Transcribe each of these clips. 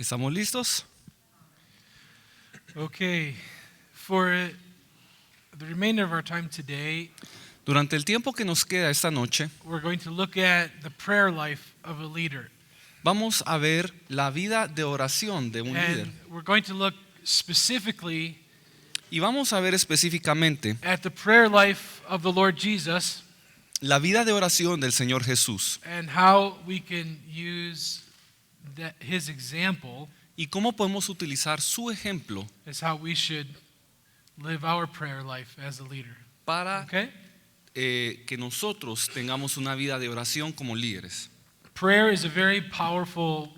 ¿Estamos listos? Okay, for the remainder of our time today, Durante el tiempo que nos queda esta noche, we're going to look at the prayer life of a leader. vamos a ver la vida de oración de un líder. And we're going to look specifically Y vamos a ver específicamente at the prayer life of the Lord Jesus la vida de oración del Señor Jesús and how we can use his example y cómo podemos utilizar su ejemplo as how we should live our prayer life as a leader. para Okay? que nosotros tengamos una vida de oración como líderes. Prayer is a very powerful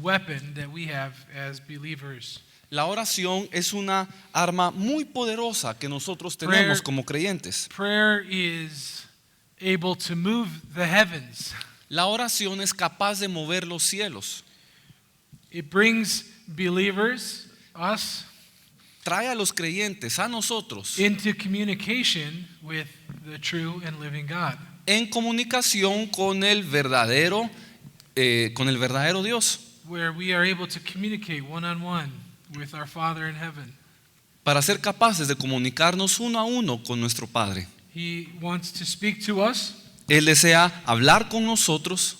weapon that we have as believers. La oración es una arma muy poderosa que nosotros tenemos como creyentes. Prayer is able to move the heavens. La oración es capaz de mover los cielos. It brings believers, us, Trae a los creyentes, a nosotros, into communication with the true and living God. en comunicación con el verdadero Dios, Where we are able to communicate one-on-one with our Father in heaven. para ser capaces de comunicarnos uno a uno con nuestro Padre. He wants to speak to us, Él desea hablar con nosotros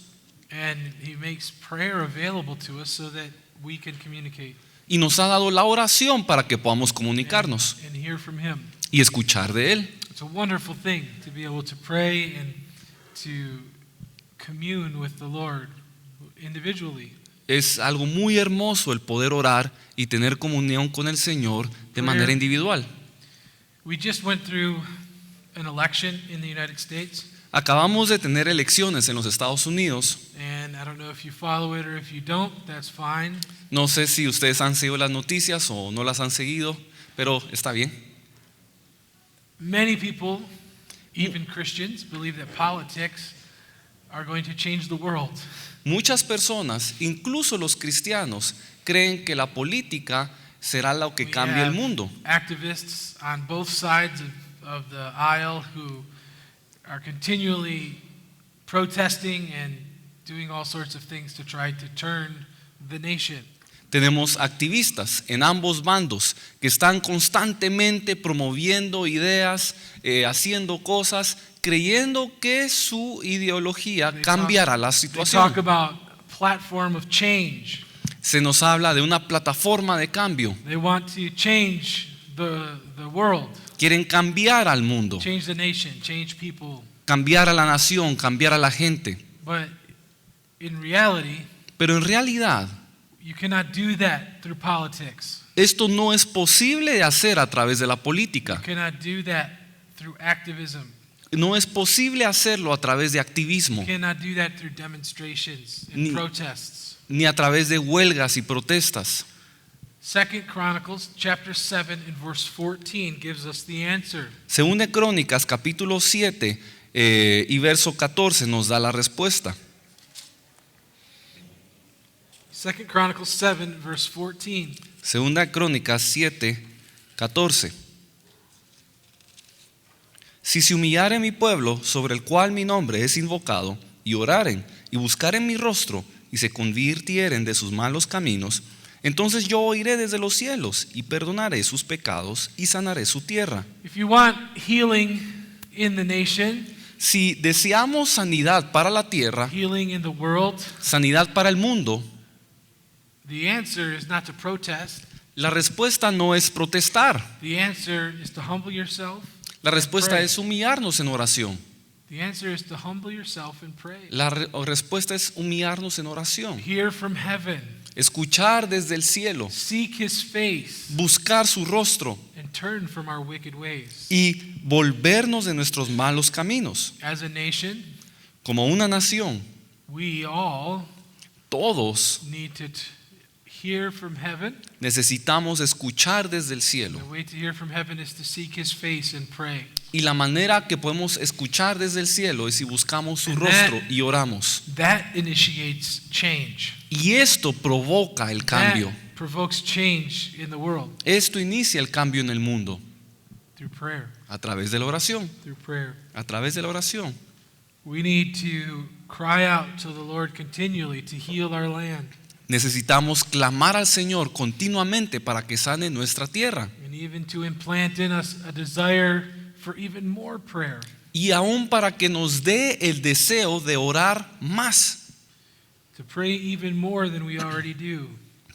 and He makes prayer available to us so that we can communicate y nos ha dado la oración para que podamos comunicarnos and hear from Him. y escuchar de Él. It's a wonderful thing to be able to pray and to commune with the Lord individually. Es algo muy hermoso el poder orar y tener comunión con el Señor de manera individual. We just went through an election in the United States, Acabamos de tener elecciones en los Estados Unidos. and I don't know if you follow it or if you don't, that's fine. No sé si ustedes han seguido las noticias o no las han seguido, pero está bien. Many people, even Christians, believe that politics are going to change the world. Muchas personas, incluso los cristianos, creen que la política será lo que We cambie el have mundo. activists on both sides of the aisle who are continually protesting and doing all sorts of things to try to turn the nation. Tenemos activistas en ambos bandos que están constantemente promoviendo ideas, haciendo cosas, creyendo que su ideología cambiará la They talk situación. about a platform of change. Se nos habla de una plataforma de cambio. They want to change the world, Quieren cambiar al mundo, change the nation, change people. cambiar a la nación, cambiar a la gente. But in reality, Pero en realidad, you cannot do that through politics. esto no es posible de hacer a través de la política. You cannot do that through activism. No es posible hacerlo a través de activismo, You cannot do that through demonstrations and Ni- protests. ni a través de huelgas y protestas. 2 Chronicles chapter 7 and verse 14 gives us the answer. Según de Crónicas capítulo 7 y verso 14 nos da la respuesta. 2 Chronicles 7 verse 14. Segunda Crónicas 7, 14. Si se humillare mi pueblo, sobre el cual mi nombre es invocado, y oraren, y buscaren mi rostro, y se convirtieren de sus malos caminos, entonces yo oiré desde los cielos, y perdonaré sus pecados, y sanaré su tierra. If you want healing in the nation, Si deseamos sanidad para la tierra, healing in the world, sanidad para el mundo, the answer is not to protest. la respuesta no es protestar. The answer is to humble yourself. La respuesta Pray. es humillarnos en oración. The answer is to humble yourself and pray. La respuesta es humillarnos en oración. Hear from heaven. Escuchar desde el cielo, Seek His face buscar su rostro and turn from our wicked ways. y volvernos de nuestros malos caminos. As a nation, Como una nación, we all todos need to hear from heaven. necesitamos escuchar desde el cielo. The way to hear from heaven is to seek His face and pray. Y la manera que podemos escuchar desde el cielo es si buscamos su And rostro y oramos. That initiates change. Y esto provoca el cambio. That provokes change in the world Esto inicia el cambio en el mundo through prayer. a través de la oración. Through prayer. A través de la oración. We need to cry out to the Lord continually to heal our land. Necesitamos clamar al Señor continuamente para que sane nuestra tierra. and even to implant in us a desire for even more prayer. Y aún para que nos dé el deseo de orar más, To pray even more than we already do.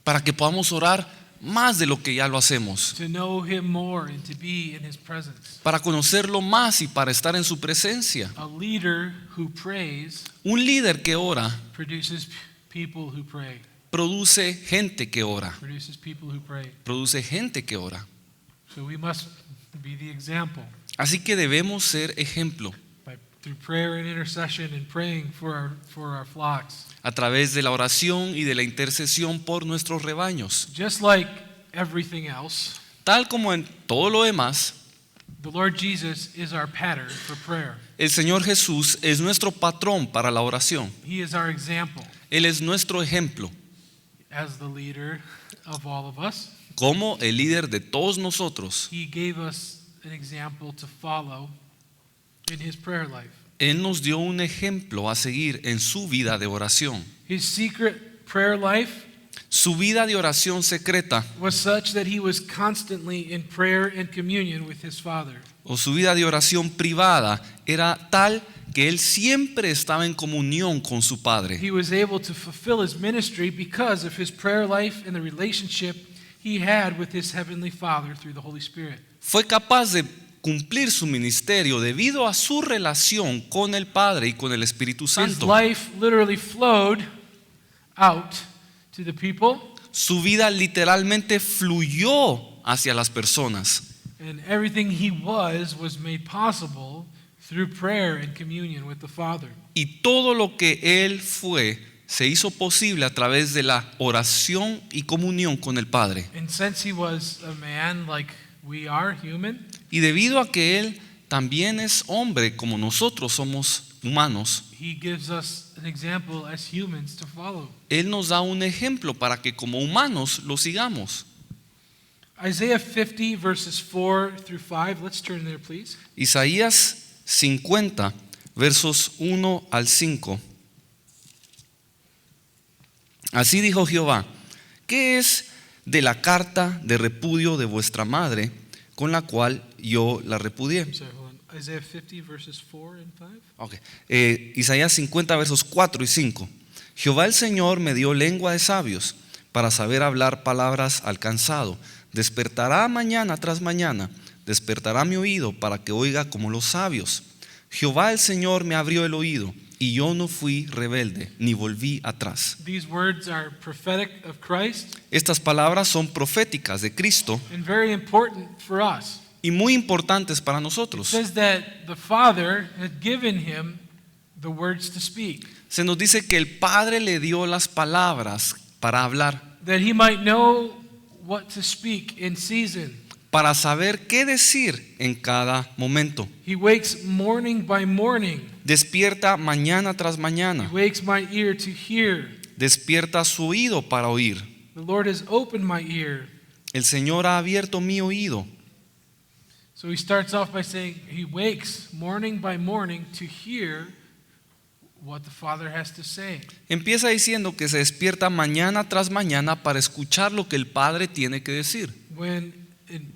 para que podamos orar más de lo que ya lo hacemos, To know Him more and to be in His presence. para conocerlo más y para estar en su presencia. A leader who prays Un líder que ora produces people who pray. produce gente que ora, Produces people who pray. produce gente que ora. So we must be the example Así que debemos ser ejemplo through prayer and intercession and praying for our flocks. a través de la oración y de la intercesión por nuestros rebaños. Just like everything else, Tal como en todo lo demás, the Lord Jesus is our pattern for prayer. el Señor Jesús es nuestro patrón para la oración. He is our example Él es nuestro ejemplo as the leader of all of us. como el líder de todos nosotros. He gave us an example to follow in His prayer life. Él nos dio un ejemplo a seguir en su vida de oración. His secret prayer life Su vida de oración secreta was such that he was constantly in prayer and communion with his Father. o su vida de oración privada era tal que él siempre estaba en comunión con su Padre. He was able to fulfill his ministry because of his prayer life and the relationship he had with his heavenly Father through the Holy Spirit. Fue capaz de cumplir su ministerio debido a su relación con el Padre y con el Espíritu His Santo. life literally flowed out to the people, Su vida literalmente fluyó hacia las personas. and everything he was made possible through prayer and communion with the Father. Y todo lo que él fue se hizo posible a través de la oración y comunión con el Padre. And since he was a man like we are human, Y debido a que él también es hombre como nosotros somos humanos, he gives us an example as humans to follow. él nos da un ejemplo para que como humanos lo sigamos. Isaiah 50 verses 4 through 5. Let's turn there, please. Isaías 50, versos 1 al 5. Así dijo Jehová: ¿qué es de la carta de repudio de vuestra madre, con la cual yo la repudié? I'm sorry, hold on. Isaiah 50 verses 4 and 5. Okay. Isaías 50, versos 4 y 5. Jehová el Señor me dio lengua de sabios para saber hablar palabras al cansado. Despertará mañana tras mañana, despertará mi oído para que oiga como los sabios. Jehová el Señor me abrió el oído y yo no fui rebelde ni volví atrás. These words are prophetic of Christ Estas palabras son proféticas de Cristo and very important for us. y muy importantes para It nosotros. says that the Father had given him the words to speak, Se nos dice que el Padre le dio las palabras para hablar, that he might know what to speak in season. para saber qué decir en cada momento. He wakes morning by morning. Despierta mañana tras He mañana. wakes my ear to hear. Despierta su oído para oír. The Lord has opened my ear. El Señor ha abierto mi oído. So he starts off by saying he wakes morning by morning to hear what the Father has to say. Empieza diciendo que se despierta mañana tras mañana para escuchar lo que el Padre tiene que decir.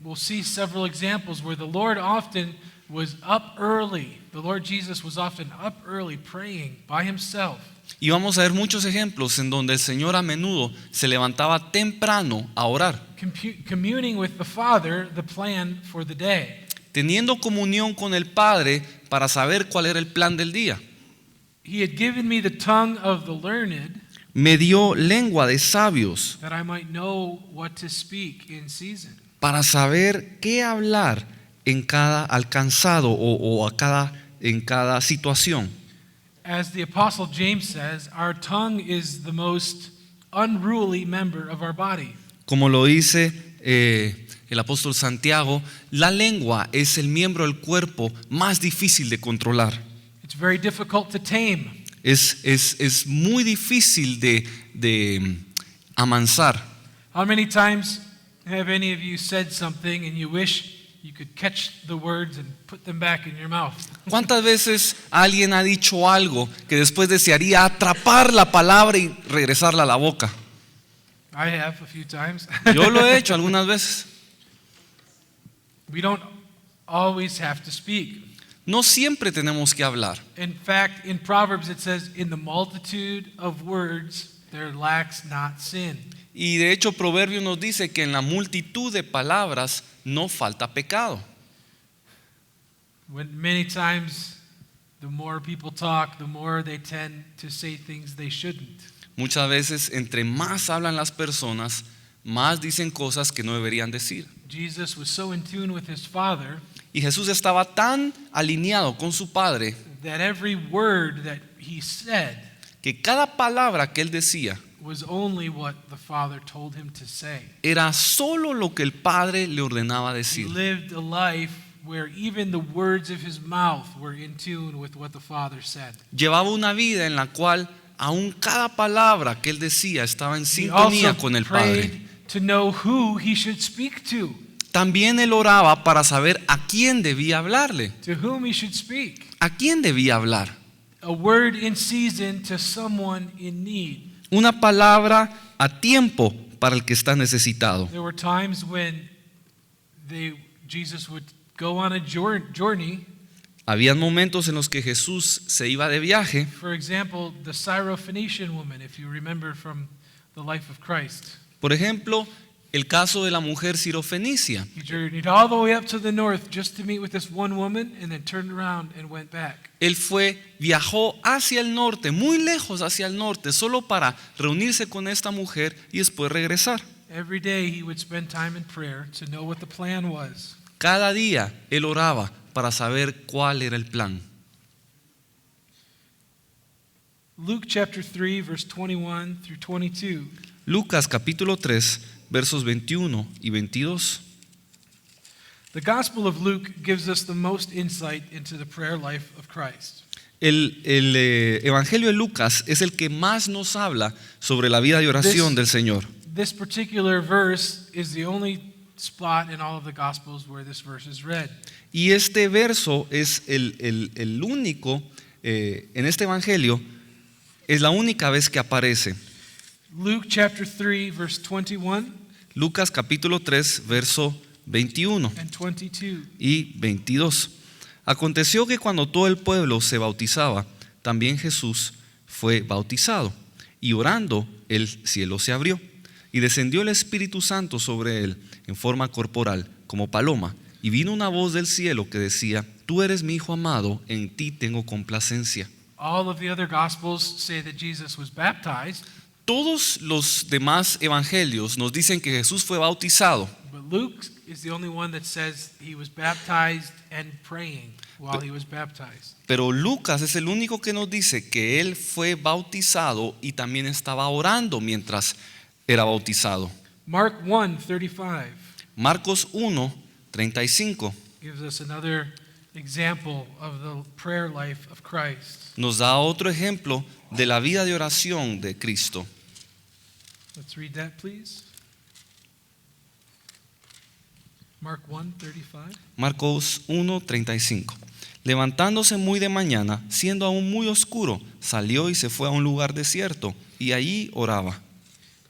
We'll see several examples where the Lord often was up early. The Lord Jesus was often up early praying by himself. Y vamos a ver muchos ejemplos en donde el Señor a menudo se levantaba temprano a orar, Communing with the Father, the plan for the day. teniendo comunión con el Padre para saber cuál era el plan del día. He had given me the tongue of the learned Me dio lengua de sabios that I might know what to speak in season. para saber qué hablar en cada alcanzado en cada situación. As the Apostle James says, our tongue is the most unruly member of our body. Como lo dice el apóstol Santiago, la lengua es el miembro del cuerpo más difícil de controlar. It's very difficult to tame. Es muy difícil de amansar. How many times have any of you said something and you wish you could catch the words and put them back in your mouth? ¿Cuántas veces alguien ha dicho algo que después desearía atrapar la palabra y regresarla a la boca? I have a few times. Yo lo he hecho algunas veces. We don't always have to speak. No siempre tenemos que hablar. In fact, in Proverbs it says, in the multitude of words there lacks not sin. Y de hecho Proverbios nos dice que en la multitud de palabras no falta pecado. When many times the more people talk, the more they tend to say things they shouldn't. Muchas veces entre más hablan las personas, más dicen cosas que no deberían decir. Jesus was so in tune with his Father Y Jesús estaba tan alineado con su Padre that every word that he said que cada palabra que él decía was only what the Father told him to say. era solo lo que el Padre le ordenaba He decir. lived a life where even the words of his mouth were in tune with what the Father said. Llevaba una vida en la cual aún cada palabra que él decía estaba en He sintonía also con el Padre. prayed to know who he should speak to También él oraba para saber a quién debía hablarle, whom he should speak. a quién debía hablar. A word in season to someone in need. Una palabra a tiempo para el que está necesitado. There were times when Jesus would go on a journey. Habían momentos en los que Jesús se iba de viaje. For example, the Syrophoenician woman, if you remember from the life of Christ. Por ejemplo, el caso de la mujer sirofenicia. He journeyed all the way up to the north just to meet with this one woman and then turned around and went back. Él viajó hacia el norte, muy lejos hacia el norte, solo para reunirse con esta mujer y después regresar. Every day he would spend time in prayer to know what the plan was. Cada día él oraba para saber cuál era el plan. Luke chapter 3 verse 21 through 22. Lucas capítulo 3, versos 21 y 22. The Gospel of Luke gives us the most insight into the prayer life of Christ. El Evangelio de Lucas es el que más nos habla sobre la vida de oración del Señor. This particular verse is the only spot in all of the Gospels where this verse is read. Y este verso es el único, en este Evangelio, es la única vez que aparece. Luke chapter 3 verse 21 Lucas capítulo 3, verso 21 and 22. y 22. Aconteció que cuando todo el pueblo se bautizaba, también Jesús fue bautizado. Y orando, el cielo se abrió. Y descendió el Espíritu Santo sobre él en forma corporal, como paloma. Y vino una voz del cielo que decía: Tú eres mi Hijo amado, en ti tengo complacencia. All of the other Gospels say that Jesus was baptized, Todos los demás evangelios nos dicen que Jesús fue bautizado, but Luke is the only one that says he was baptized and praying while he was baptized. pero Lucas es el único que nos dice que él fue bautizado y también estaba orando mientras era bautizado. Mark 1:35 Marcos 1, 35 gives us another example of the prayer life of Christ. nos da otro ejemplo de la vida de oración de Cristo. Let's read that, please. Mark 1:35. Marcos 1, 35. Levantándose muy de mañana, siendo aún muy oscuro, salió y se fue a un lugar desierto y allí oraba.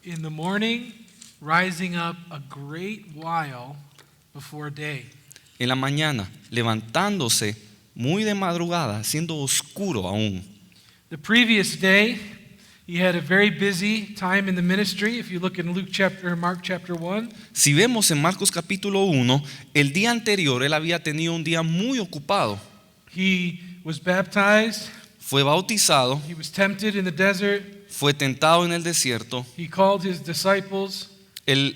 In the morning, rising up a great while before day. En la mañana, levantándose muy de madrugada, siendo oscuro aún. The previous day, he had a very busy time in the ministry. If you look in Mark chapter 1, Si vemos en Marcos capítulo 1, el día anterior él había tenido un día muy ocupado. he was baptized, Fue bautizado, he was tempted in the desert, fue tentado en el desierto, he called his disciples, él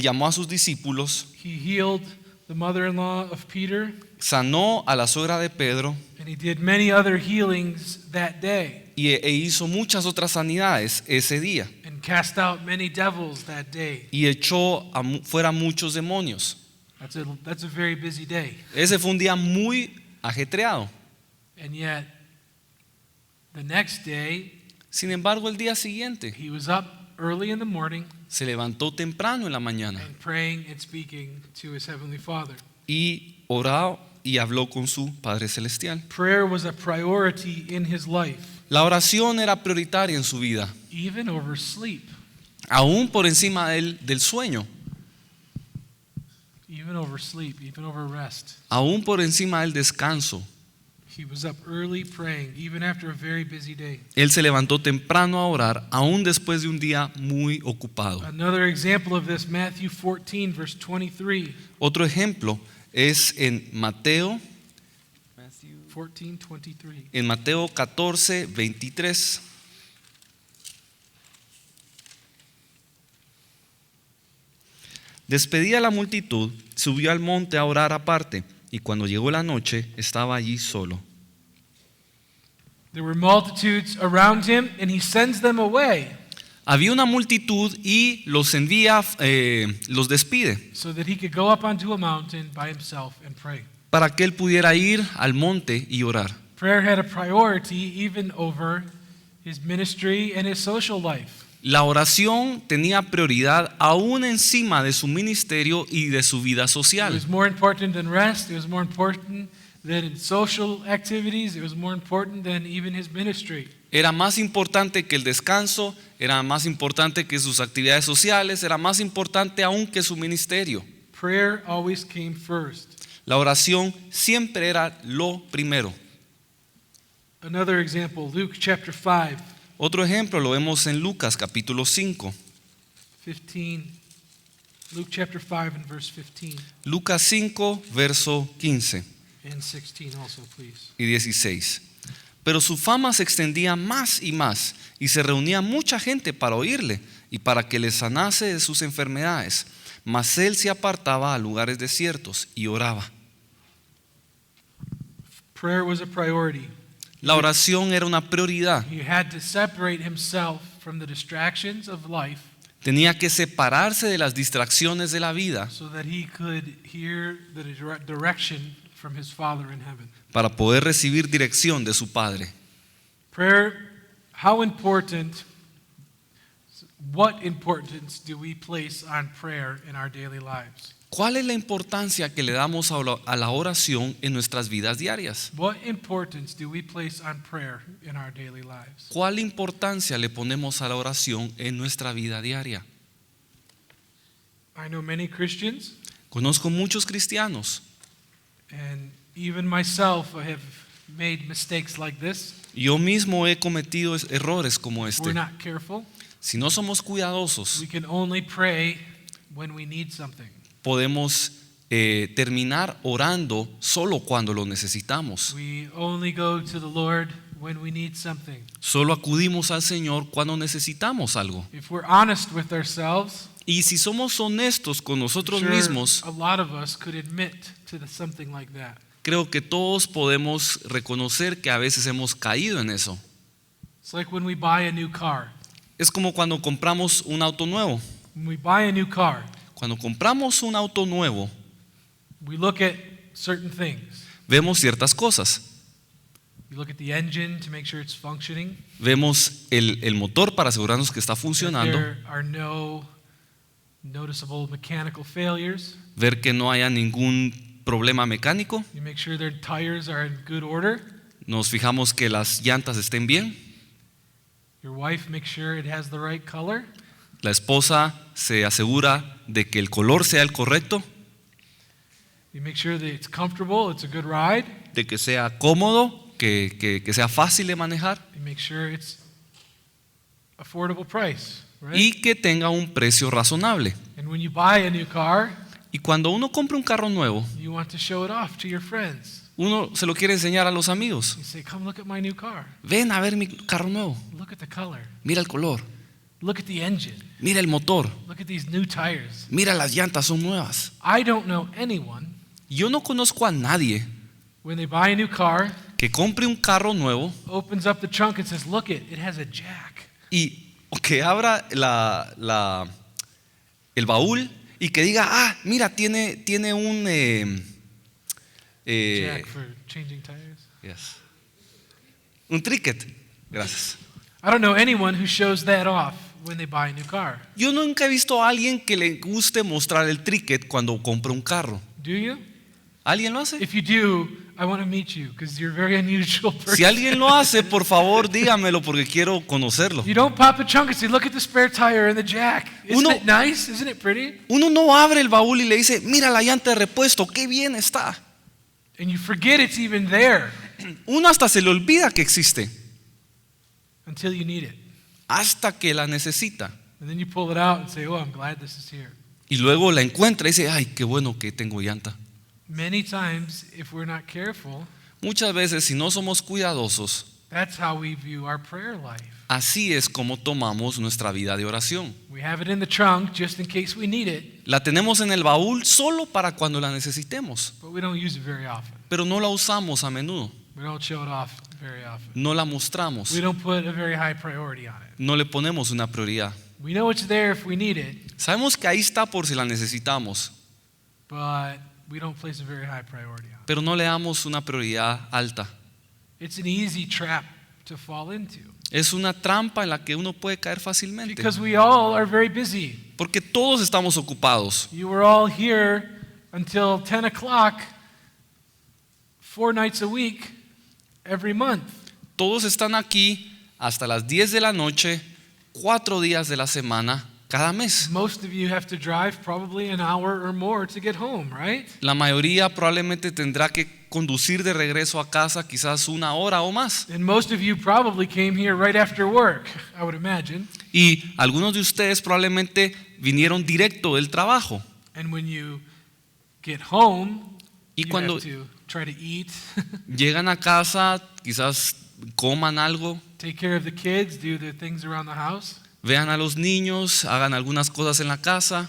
llamó a sus discípulos, he healed the mother-in-law of Peter, sanó a la suegra de Pedro and he did many other healings that day e hizo muchas otras sanidades ese día and cast out many devils that day. y echó fuera muchos demonios. That's a very busy day. Ese fue un día muy ajetreado. And yet, the next day, Sin embargo, el día siguiente he was up early in the morning se levantó temprano en la mañana and praying and speaking to his heavenly Father. y oró y habló con su Padre Celestial. Prayer was a priority in his life, La oración era prioritaria en su vida, even over sleep. aún por encima del sueño, even over sleep, even over rest. aún por encima del descanso. He was up early praying, even after a very busy day. Él se levantó temprano a orar, aún después de un día muy ocupado. Another example of this, Matthew 14, verse 23. Otro ejemplo es en Mateo 14:23. En Mateo 14, 23. Despedida la multitud, subió al monte a orar aparte, y cuando llegó la noche, estaba allí solo. There were multitudes around him, and he sends them away Había una multitud y los envía, los despide, so that he could go up onto a mountain by himself and pray. para que él pudiera ir al monte y orar. Prayer had a priority even over his ministry and his social life. La oración tenía prioridad aún encima de su ministerio y de su vida It social. was more important than rest. It was more important than social activities. It was more important than even his ministry. Era más importante que el descanso, era más importante que sus actividades sociales, era más importante aún que su ministerio. Prayer always came first. La oración siempre era lo primero. Another example, Luke chapter 5, Otro ejemplo lo vemos en Lucas capítulo 5. 15. Luke chapter 5 and verse 15 Lucas 5, verso 15 and 16 also, please. y 16. Pero su fama se extendía más y se reunía mucha gente para oírle y para que le sanase de sus enfermedades. Mas él se apartaba a lugares desiertos y oraba. Prayer was a priority. La oración era una prioridad. He had to separate himself from the distractions of life Tenía que separarse de las distracciones de la vida so that he could hear the direction from his Father in heaven. para poder recibir dirección de su Padre. Prayer, what importance do we place on prayer in our daily lives? ¿Cuál es la importancia que le damos a la oración en nuestras vidas diarias? What importance do we place on prayer in our daily lives? ¿Cuál importancia le ponemos a la oración en nuestra vida diaria? I know many Christians, Conozco muchos cristianos, and even myself, I have made mistakes like this. yo mismo he cometido errores como If we're este. not careful, Si no somos cuidadosos, we can only pray when we need something. podemos terminar orando solo cuando lo necesitamos. We only go to the Lord when we need something. Solo acudimos al Señor cuando necesitamos algo. If we're honest with ourselves, Y si somos honestos con nosotros sure, mismos, a lot of us could admit to something like that. creo que todos podemos reconocer que a veces hemos caído en eso. It's like when we buy a new car. Es como cuando compramos un auto nuevo. When we buy a new car, Cuando compramos un auto nuevo, we look at certain things. vemos ciertas cosas. You look at the engine to make sure it's functioning. Vemos el motor para asegurarnos que está That funcionando, there are no noticeable mechanical failures. ver que no haya ningún problema mecánico. You make sure their tires are in good order. Nos fijamos que las llantas estén bien. Your wife makes sure it has the right color. La esposa se asegura de que el color sea el correcto, You make sure that it's comfortable, it's a good ride. de que sea cómodo, que sea fácil de manejar You make sure it's affordable price, right? y que tenga un precio razonable. And when you buy a new car, Y cuando uno compra un carro nuevo, you want to show it off to your friends. uno se lo quiere enseñar a los amigos. You say, "Come look at my new car. Ven a ver mi carro nuevo, Look at the color. mira el color, Look at the engine. mira el motor, Look at these new tires." mira las llantas son nuevas. I don't know anyone Yo no conozco a nadie when they buy a new car, que compre un carro nuevo opens up the trunk and says, "Look it has a jack." y que abra el baúl y que diga, mira, tiene un Jack for changing tires. yes, un ticket. Gracias. I don't know anyone who shows that off when they buy a new car. Yo nunca he visto a alguien que le guste mostrar el ticket cuando compra un carro. Do you? ¿Alguien lo hace? If you do, I want to meet you because you're a very unusual person. Si alguien lo hace, por favor, dígamelo porque quiero conocerlo. You don't pop the trunk and say, look at the spare tire and the jack. Isn't Uno- it nice? Isn't it pretty? Uno no abre el baúl y le dice, mira la llanta de repuesto, qué bien está. And you forget it's even there Uno hasta se le olvida que existe, until you need it. hasta que la necesita. And then you pull it out and say, oh, I'm glad this is here. Y luego la encuentra y dice, ay, qué bueno que tengo llanta. Many times, if we're not careful, Muchas veces, si no somos cuidadosos, that's how we view our prayer life. así es como tomamos nuestra vida de oración. We have it in the trunk just in case we need it, La tenemos en el baúl solo para cuando la necesitemos, but we don't use it very often. pero no la usamos a menudo, We don't show it off very often. no la mostramos, We don't put a very high priority on it. no le ponemos una prioridad. We know it's there if we need it, Sabemos que ahí está por si la necesitamos, but we don't place a very high priority on it. pero no le damos una prioridad alta. It's an easy trap to fall into Es una trampa en la que uno puede caer fácilmente, because we all are very busy. porque todos estamos ocupados. You were all here until 10 o'clock, 4 nights a week, every month. Todos están aquí hasta las 10 de la noche, 4 días de la semana, cada mes. Most of you have to drive probably an hour or more to get home, right? La mayoría probablemente tendrá que conducir de regreso a casa quizás 1 hora o más. And most of you probably came here right after work, I would imagine. Y algunos de ustedes probablemente vinieron directo del trabajo. And when you get home, Y you cuando have to try to eat, llegan a casa, quizás coman algo, take care of the kids, do the things around the house. vean a los niños, hagan algunas cosas en la casa.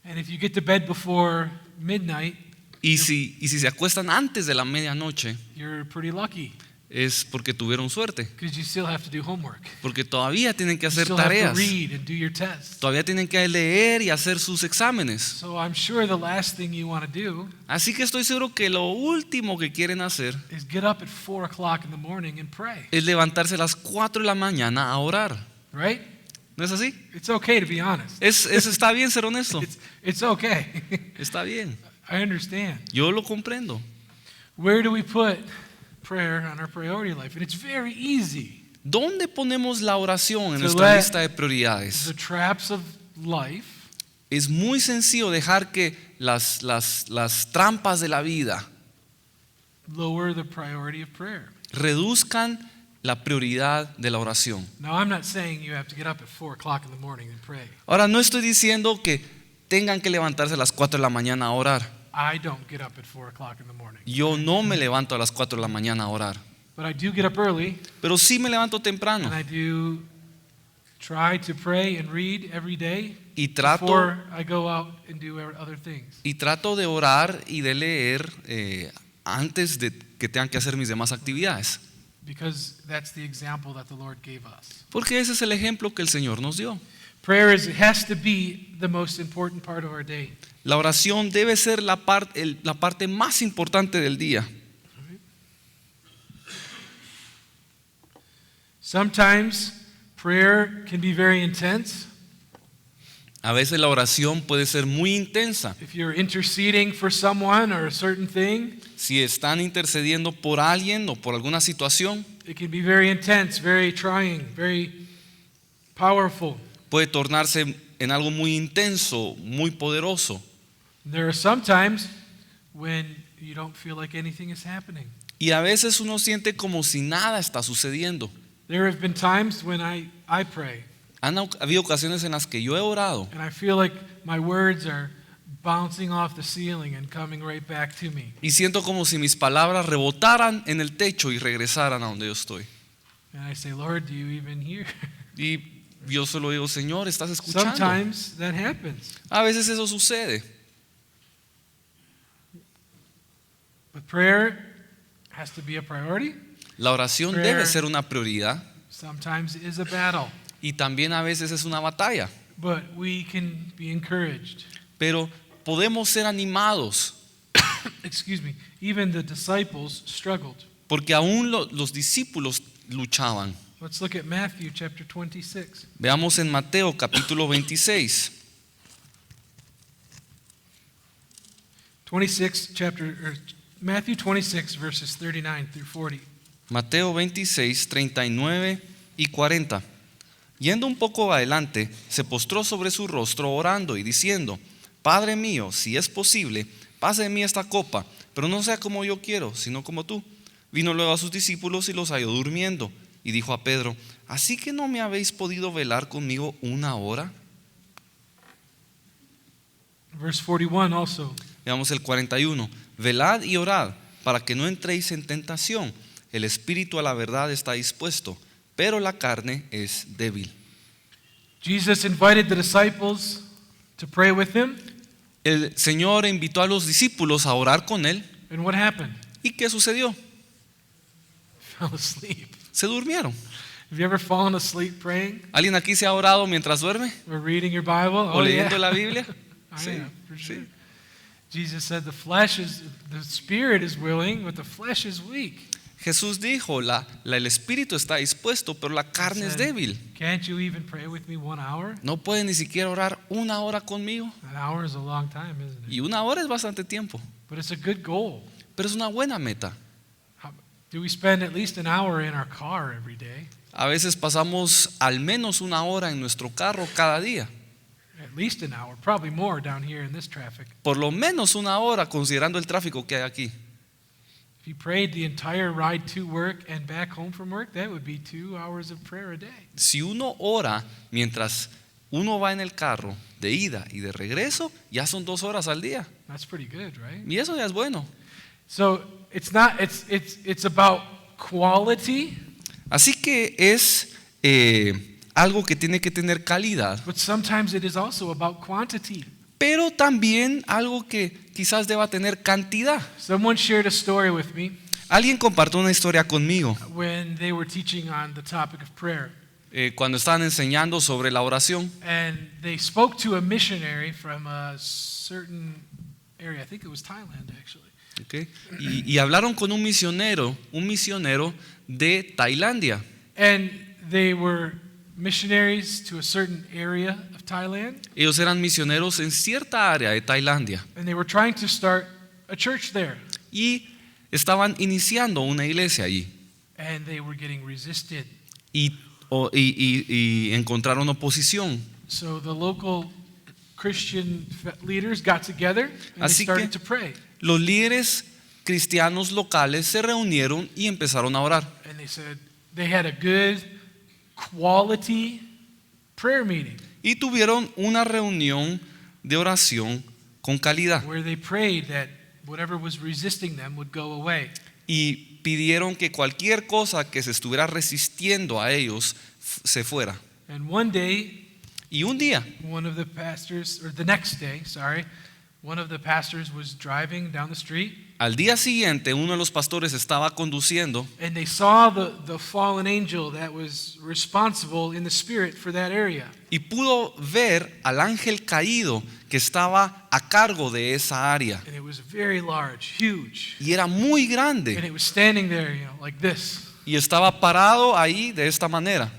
And if you get to bed before midnight, Y si se acuestan antes de la medianoche, you're pretty lucky es porque tuvieron suerte. because you still have to do homework. Porque todavía tienen que You hacer still have to tareas. read and do your tests. Todavía tienen que leer y hacer sus exámenes. So I'm sure the last thing you want to do Así que estoy seguro que lo último que quieren hacer is get up at 4 o'clock in the morning and pray, es levantarse a las 4 de la mañana a orar. right? ¿No es así? It's okay to be honest. Está bien ser honesto. It's okay. Está bien. I understand. Yo lo comprendo. Where do we put prayer on our priority life? And it's very easy. ¿Dónde ponemos la oración en To nuestra let lista de prioridades? The traps of life Es muy sencillo dejar que las trampas de la vida lower the priority of prayer. reduzcan la prioridad de la oración. Now, I'm not saying you have to get up at 4 o'clock in the morning and pray. Ahora, no estoy diciendo que tengan que levantarse a las 4 de la mañana a orar. I don't get up at 4 o'clock in the morning. Yo no me levanto a las 4 de la mañana a orar, But I do get up early, pero sí me levanto temprano and I do try to pray and read every day y trato, before I go out and do other things. de orar y de leer antes de que tengan que hacer mis demás actividades. Because that's the example that the Lord gave us. Porque ese es el ejemplo que el Señor nos dio. Prayer has to be the most important part of our day. La oración debe ser la parte más importante del día. Sometimes prayer can be very intense. A veces la oración puede ser muy intensa. If you're interceding for someone or a certain thing, Si están intercediendo por alguien o por alguna situación, it can be very intense, very trying, very powerful. puede tornarse en algo muy intenso, muy poderoso. There are some times when you don't feel like anything is happening. Y a veces uno siente como si nada está sucediendo. There have been times when I pray Han habido ocasiones en las que yo he orado and I feel like my words are bouncing off the ceiling and coming right back to me. y siento como si mis palabras rebotaran en el techo y regresaran a donde yo estoy. And I say, Lord, do you even hear? Y yo solo digo, Señor, ¿estás escuchando? Sometimes that happens. A veces eso sucede. But prayer has to be a priority. La oración Prayer. debe ser una prioridad Sometimes it is a battle. y también a veces es una batalla. But we can be encouraged. Pero podemos ser animados Excuse me. Even the disciples struggled. porque aún los discípulos luchaban. Let's look at Matthew chapter 26. Veamos en Mateo capítulo 26. 26 chapter Matthew 26, verses 39 through 40. Mateo 26, 39 y 40. Yendo un poco adelante, se postró sobre su rostro orando y diciendo: Padre mío, si es posible, pase de mí esta copa, pero no sea como yo quiero, sino como tú. Vino luego a sus discípulos y los halló durmiendo, y dijo a Pedro: ¿Así que no me habéis podido velar conmigo una hora? Verse 41 also. Veamos el 41. Velad y orad, para que no entréis en tentación. El espíritu a la verdad está dispuesto, pero la carne es débil. Jesus invited the disciples to pray with him, El Señor invitó a los discípulos a orar con él. and what happened? ¿Y qué sucedió? Fell asleep. Se durmieron. Have you ever fallen asleep praying ¿Alguien aquí se ha orado mientras duerme? or reading your Bible? ¿O leyendo la Biblia? I Sí, have, for sure. sí. Jesus said the spirit is willing, but the flesh is weak. Jesús dijo, el espíritu está dispuesto, pero la carne es Said, débil. Can't you even pray with me 1 hour? No puede ni siquiera orar una hora conmigo. An hour is a long time, isn't it? Y una hora es bastante tiempo, But it's a good goal. pero es una buena meta. Do we spend at least an hour in our car every day? A veces pasamos al menos una hora en nuestro carro cada día. At least an hour, probably more down here in this traffic. Por lo menos una hora considerando el tráfico que hay aquí. If you prayed the entire ride to work and back home from work, that would be 2 hours of prayer a day. Si uno ora mientras uno va en el carro de ida y de regreso, ya son 2 horas al día. That's pretty good, right? Y eso ya es bueno. So it's about quality, Así que es algo que tiene que tener calidad, but sometimes it is also about quantity. pero también algo que quizás deba tener cantidad. Someone shared a story with me Alguien compartió una historia conmigo when they were teaching on the topic of prayer. cuando estaban enseñando sobre la oración. And they spoke to a missionary from a certain area. I think it was Thailand, actually. ¿Ok? Y hablaron con un misionero de Tailandia. And they were missionaries to a certain area of Thailand. Ellos eran misioneros en cierta área de Tailandia And they were trying to start a church there. y estaban iniciando una iglesia allí And they were getting resisted. y encontraron oposición. So the local Christian leaders got together and Así they started que- to pray. Los líderes cristianos locales se reunieron y empezaron a orar. And they said they had a good quality prayer meeting Y tuvieron una reunión de oración con calidad. where they prayed that whatever was resisting them would go away. Y pidieron que cualquier cosa que se estuviera resistiendo a ellos se fuera. And one day, Y un día, one of the pastors, or the next day, sorry, one of the pastors was driving down the street al día siguiente, uno de los pastores estaba conduciendo and they saw the fallen angel that was responsible in the spirit for that area. y pudo ver al ángel caído que estaba a cargo de esa área. And it was very large, huge. Y era muy And grande. it was standing there, like this, Y estaba parado ahí de esta manera.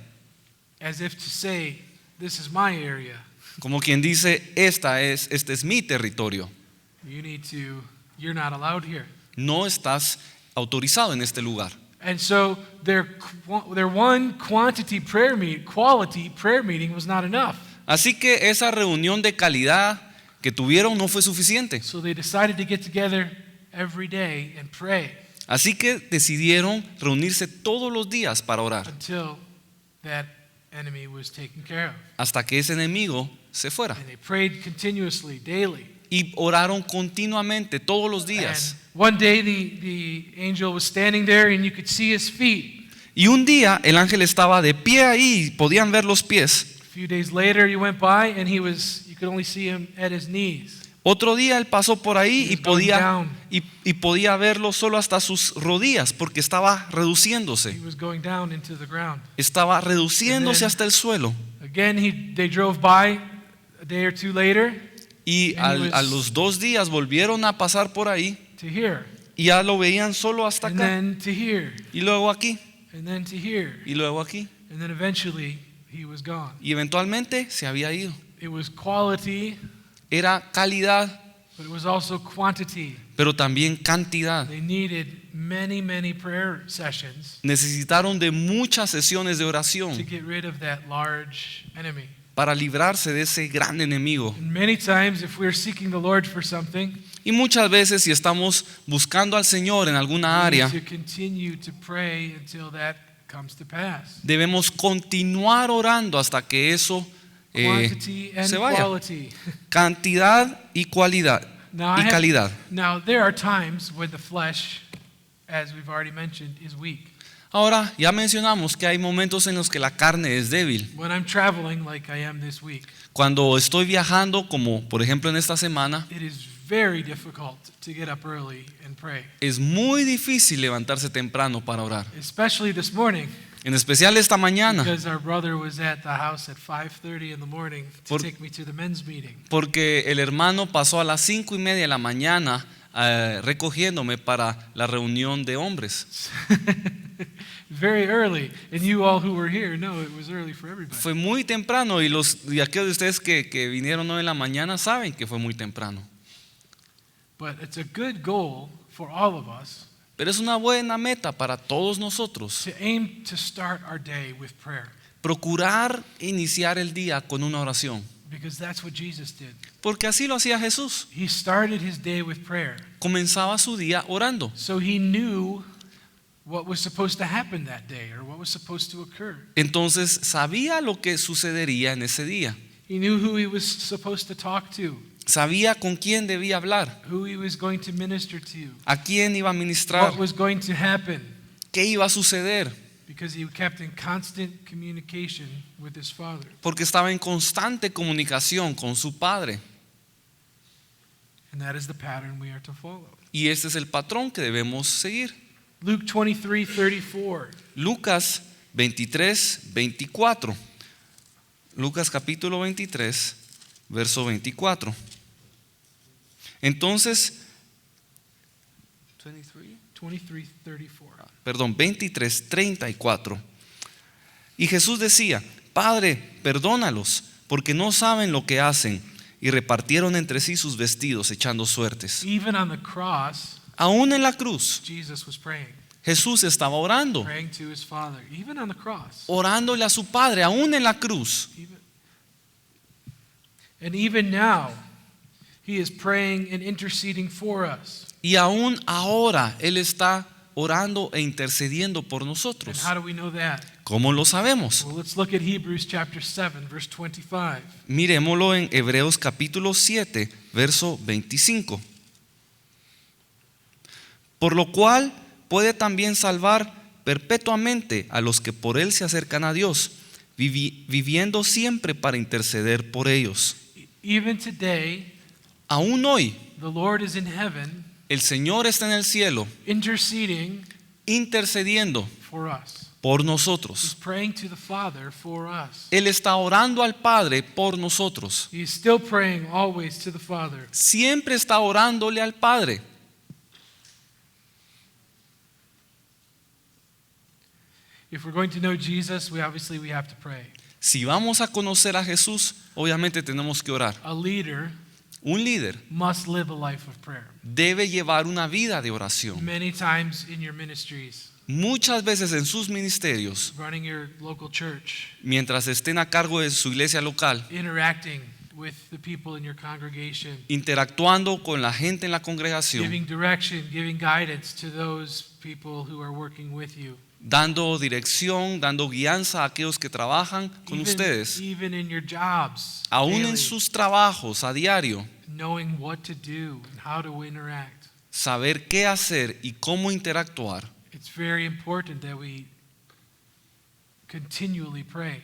as if to say, this is my area. Como quien dice, este es mi territorio. You're not allowed here. No estás autorizado en este lugar. And so their one quality prayer meeting was not enough. Así que esa reunión de calidad que tuvieron no fue suficiente. So they decided to get together every day and pray Así que decidieron reunirse todos los días para orar until that enemy was taken care of. hasta que ese enemigo se fuera. And they prayed continuously, daily. Y oraron continuamente todos los días. And one day the angel was standing there and you could see his feet. Y un día el ángel estaba de pie ahí y podían ver los pies. A few days later you went by and you could only see him at his knees. Otro día él pasó por ahí He was going down. y podía verlo solo hasta sus rodillas porque estaba He reduciéndose. was going down into the ground. Estaba reduciéndose And then- hasta el suelo. Again, they drove by a day or two later Y And he was- a los 2 días volvieron a pasar por ahí to here, y ya lo veían solo hasta and acá. then to here, Y luego aquí, and then to here, y luego aquí. and then eventually he was gone. Y eventualmente se había ido. It was quality, Era calidad, but it was also quantity. pero también cantidad. They needed many prayer sessions Necesitaron de muchas sesiones de to oración get rid of that large enemy. para librarse de ese gran enemigo. And many times, if we're seeking the Lord for something, Y muchas veces si estamos buscando al Señor en alguna we área, need to continue to pray until that comes to pass. debemos continuar orando hasta que eso Quantity and se vaya. quality. Cantidad y cualidad Now, y calidad. now, there are times when the flesh, as we've already mentioned, is weak. Ahora, ya mencionamos que hay momentos en los que la carne es débil. When I'm traveling like I am this week, Cuando estoy viajando, como por ejemplo en esta semana, it is very difficult to get up early and pray. es muy difícil levantarse temprano para orar. Especially this morning, En especial esta mañana, because our brother was at the house at 5:30 in the morning to Por- take me to the men's meeting. porque el hermano pasó a las 5:30 de la mañana recogiéndome para la reunión de hombres. Very early, and you all who were here know it was early for everybody. Fue muy temprano y aquellos de ustedes que vinieron hoy en la mañana saben que fue muy temprano. But it's a good goal for all of us Pero es una buena meta para todos nosotros to aim to start our day with prayer, procurar iniciar el día con una oración, because that's what Jesus did. porque así lo hacía Jesús. He started his day with prayer. Comenzaba su día orando. So he knew what was supposed to happen that day or what was supposed to occur. Entonces sabía lo que sucedería en ese día. He knew who he was supposed to talk to, Sabía con quién debía hablar, who he was going to minister to, a quién iba a ministrar, what was going to happen, qué iba a suceder, because he kept in constant communication with his Father. porque estaba en constante comunicación con su Padre. And that is the pattern we are to follow. Y este es el patrón que debemos seguir. Luke 23:34. Lucas 23:24. Lucas capítulo 23, verso 24. Entonces, 23:34. Y Jesús decía: Padre, perdónalos, porque no saben lo que hacen. Y repartieron entre sí sus vestidos, echando suertes. Even on the cross, Aún en la cruz, Jesus was praying Jesús estaba orando, to his Father. Even on the cross. orándole a su Padre, aún en la cruz. And even now, he is praying and interceding for us. Y aún ahora Él está orando e intercediendo por And nosotros. how do we know that? ¿Cómo lo sabemos? Well, let's look at Hebrews chapter 7, verse 25. Miremoslo en Hebreos capítulo 7, verso 25. Por lo cual puede también salvar perpetuamente a los que por Él se acercan a Dios, viviendo siempre para interceder por ellos. Even today, Aún hoy, the Lord is in heaven el Señor está en el cielo interceding intercediendo for us. por He's nosotros. praying to the Father for us. Él está orando al Padre por nosotros. He is still praying always to the Father. Siempre está orándole al Padre. If we're going to know Jesus, we have to pray. Si vamos a conocer a Jesús, obviamente tenemos que orar. A leader Un líder must live a life of prayer. debe llevar una vida de oración. Many times in your ministries, Muchas veces en sus ministerios, running your local church, mientras estén a cargo de su iglesia local, interacting with the people in your congregation, interactuando con la gente en la congregación, giving direction, giving guidance to those people who are working with you. dando dirección, dando guianza a aquellos que trabajan con ustedes, Even in your jobs, aún daily, en sus trabajos a diario, knowing what to do and how to interact. saber qué hacer y cómo interactuar. It's very important that we continually pray.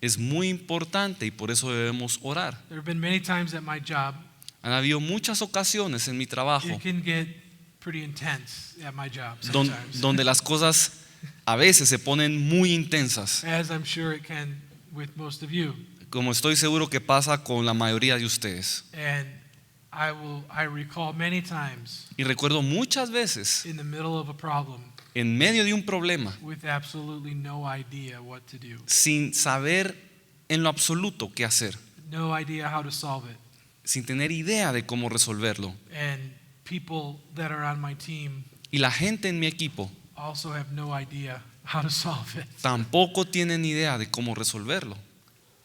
Es muy importante y por eso debemos orar. There have been many times at my job, Han habido muchas ocasiones en mi trabajo it can get pretty intense at my job don- sometimes, donde las cosas a veces se ponen muy intensas, as I'm sure it can with most of you. como estoy seguro que pasa con la mayoría de ustedes. And I recall many times Y recuerdo muchas veces in the middle of a problem en medio de un problema, with absolutely no idea what to do, sin saber en lo absoluto qué hacer, no idea how to solve it. sin tener idea de cómo resolverlo. And people that are on my team Y la gente en mi equipo also have no idea how to solve it. tampoco tienen idea de cómo resolverlo.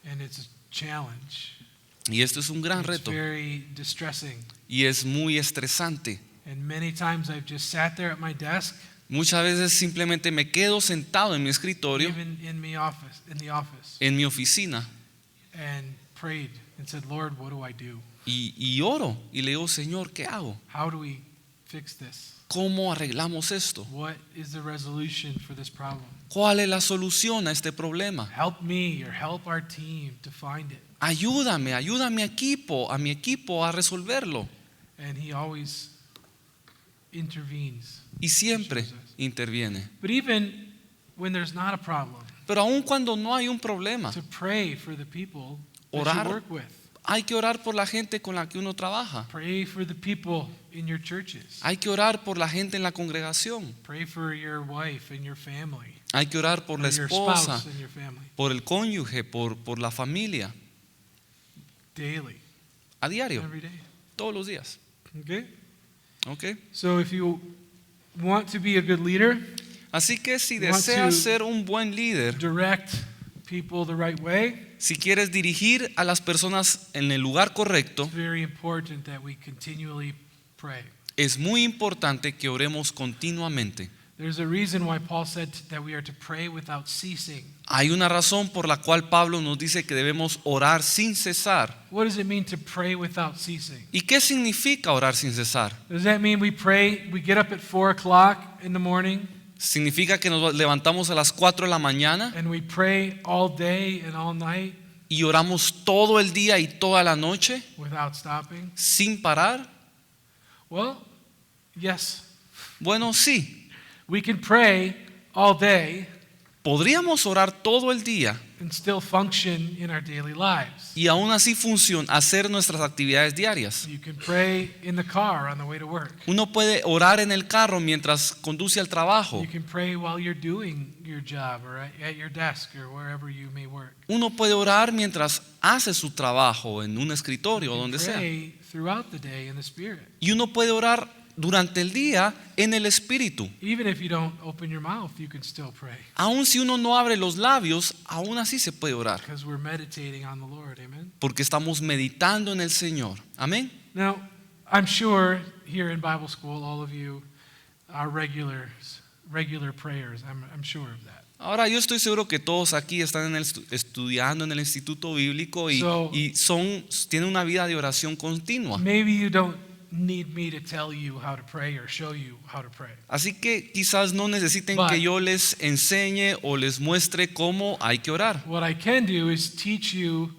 And it's a challenge. Y esto es un gran It's reto very distressing. y es muy estresante. And many times I've just sat there at my desk, Muchas veces simplemente me quedo sentado en mi escritorio, even in the office, en mi oficina, and prayed and said, Lord, what do I do? y oro y le digo, Señor, ¿qué hago? How do we fix this? ¿Cómo arreglamos esto? What is the resolution for this problem? ¿Cuál es la solución a este problema? Help me or help our team to find it. Ayúdame a mi equipo a resolverlo. And he always intervenes. Y siempre interviene. But even when there's not a problem, Pero aun cuando no hay un problema, to pray for the people that Orar. you work with. hay que orar por la gente con la que uno trabaja. Pray for the people in your churches. Hay que orar por la gente en la congregación. Pray for your wife and your family. Hay que orar por la Or your esposa, spouse and your family. por el cónyuge, por la familia. Daily. A diario, Every day. todos los días. Okay? ¿Ok? So if you want to be a good leader, Así que si Want deseas to- ser un buen líder, direct people the right way, si quieres dirigir a las personas en el lugar correcto, it's very important that we continually pray. es muy importante que oremos continuamente. There's a reason why Paul said that we are to pray without ceasing. Hay una razón por la cual Pablo nos dice que debemos orar sin cesar. What does it mean to pray without ceasing? ¿Y qué significa orar sin cesar? Does that mean we pray, we get up at 4 o'clock in the morning ¿Significa que nos levantamos a las 4 de la mañana and we pray all day and all night y oramos todo el día y toda la noche without stopping? sin parar? Well, yes. Bueno, sí. We can pray all day Podríamos orar todo el día and still function in our daily lives. y aún así hacer nuestras actividades diarias. You can pray in the car on the way to work. Uno puede orar en el carro mientras conduce al trabajo. You can pray while you're doing your job or at your desk or wherever you may work. Uno puede orar mientras hace su trabajo en un escritorio o You donde can sea. pray throughout the day in the Spirit. Y uno puede orar durante el día en el Espíritu. Even if you don't open your mouth, you can still pray Aun si uno no abre los labios, aún así se puede orar. because we're meditating on the Lord. Amen. Porque estamos meditando en el Señor. Amén. Now, I'm sure here in Bible school, all of you are regular prayers. I'm sure of that. Ahora yo estoy seguro que todos aquí están estudiando en el instituto bíblico y tienen una vida de oración continua. Maybe you don't need me to tell you how to pray or show you how to pray. Así que quizás no necesiten But- que yo les enseñe o les muestre cómo hay que orar. What I can do is teach you